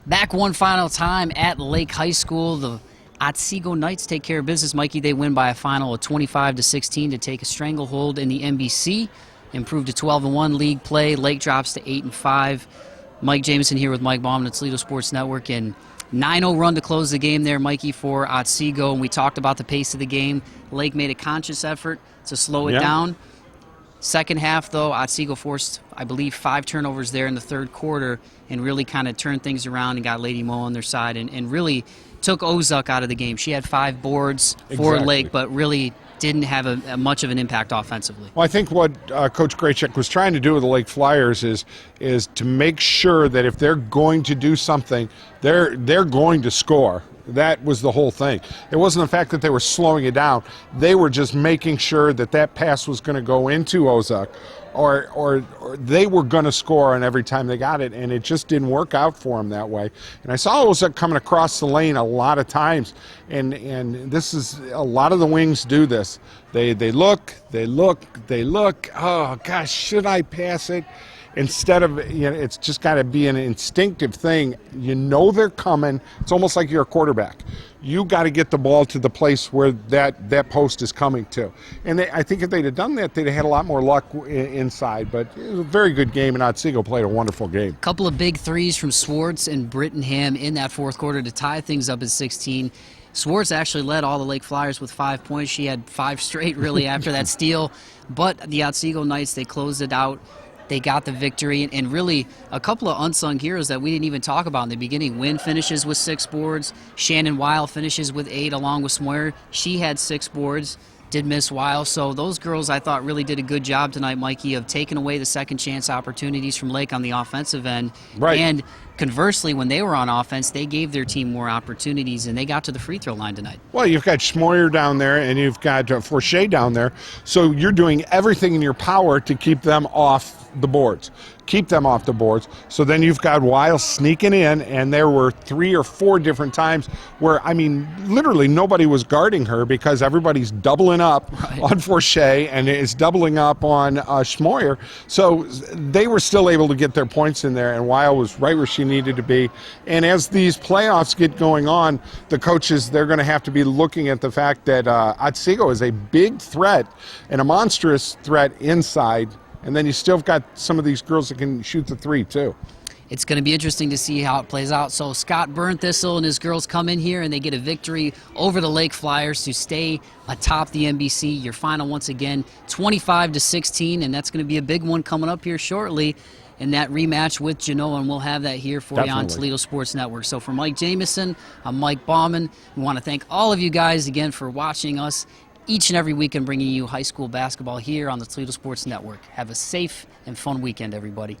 Back one final time at Lake High School. The Otsego Knights take care of business, Mikey. They win by a final of 25-16 to take a stranglehold in the NBC. Improved to 12-1 league play. Lake drops to 8-5. Mike Jameson here with Mike Baum, the Toledo Sports Network, and 9-0 run to close the game there, Mikey, for Otsego. And we talked about the pace of the game. Lake made a conscious effort to slow it down. Second half, though, Otsego forced, I believe, 5 turnovers there in the third quarter and really kind of turned things around and got Lady Mo on their side and really took Ozuk out of the game. She had 5 boards for Lake, but really didn't have much of an impact offensively. Well, I think what Coach Graycheck was trying to do with the Lake Flyers is to make sure that if they're going to do something, they're going to score. That was the whole thing. It wasn't the fact that they were slowing it down. They were just making sure that that pass was going to go into Ozuk, or they were going to score on every time they got it, and it just didn't work out for them that way. And I saw Ozuk coming across the lane a lot of times, and this is a lot of the wings do this. They look. Oh gosh, should I pass it? Instead of, it's just got to be an instinctive thing. You know they're coming. It's almost like you're a quarterback. You got to get the ball to the place where that post is coming to. And I think if they'd have done that, they'd have had a lot more luck inside. But it was a very good game, and Otsego played a wonderful game. Couple of big threes from Swartz and Brittenham in that fourth quarter to tie things up at 16. Swartz actually led all the Lake Flyers with 5 points. She had 5 straight, really, after that steal. But the Otsego Knights, they closed it out. They got the victory, and really a couple of unsung heroes that we didn't even talk about in the beginning. Wynn finishes with 6 boards. Shannon Weil finishes with 8 along with Smoyer. She had 6 boards, did miss Weil. So those girls, I thought, really did a good job tonight, Mikey, of taking away the second chance opportunities from Lake on the offensive end. Right. And conversely, when they were on offense, they gave their team more opportunities, and they got to the free throw line tonight. Well, you've got Schmoyer down there, and you've got Forche down there. So you're doing everything in your power to keep them off the boards. Keep them off the boards. So then you've got Weil sneaking in, and there were 3 or 4 different times where, I mean, literally nobody was guarding her because everybody's doubling up on Forche and is doubling up on Schmoyer. So they were still able to get their points in there, and Weil was right where she needed to be. And as these playoffs get going on, the coaches, they're going to have to be looking at the fact that Otsego is a big threat and a monstrous threat inside. And then you still got some of these girls that can shoot the 3, too. It's going to be interesting to see how it plays out. So Scott Burnithistle and his girls come in here, and they get a victory over the Lake Flyers to stay atop the NBC. Your final, once again, 25-16, and that's going to be a big one coming up here shortly in that rematch with Genoa, and we'll have that here for you on Toledo Sports Network. So for Mike Jameson, I'm Mike Bauman. We want to thank all of you guys again for watching us each and every week and bringing you high school basketball here on the Toledo Sports Network. Have a safe and fun weekend, everybody.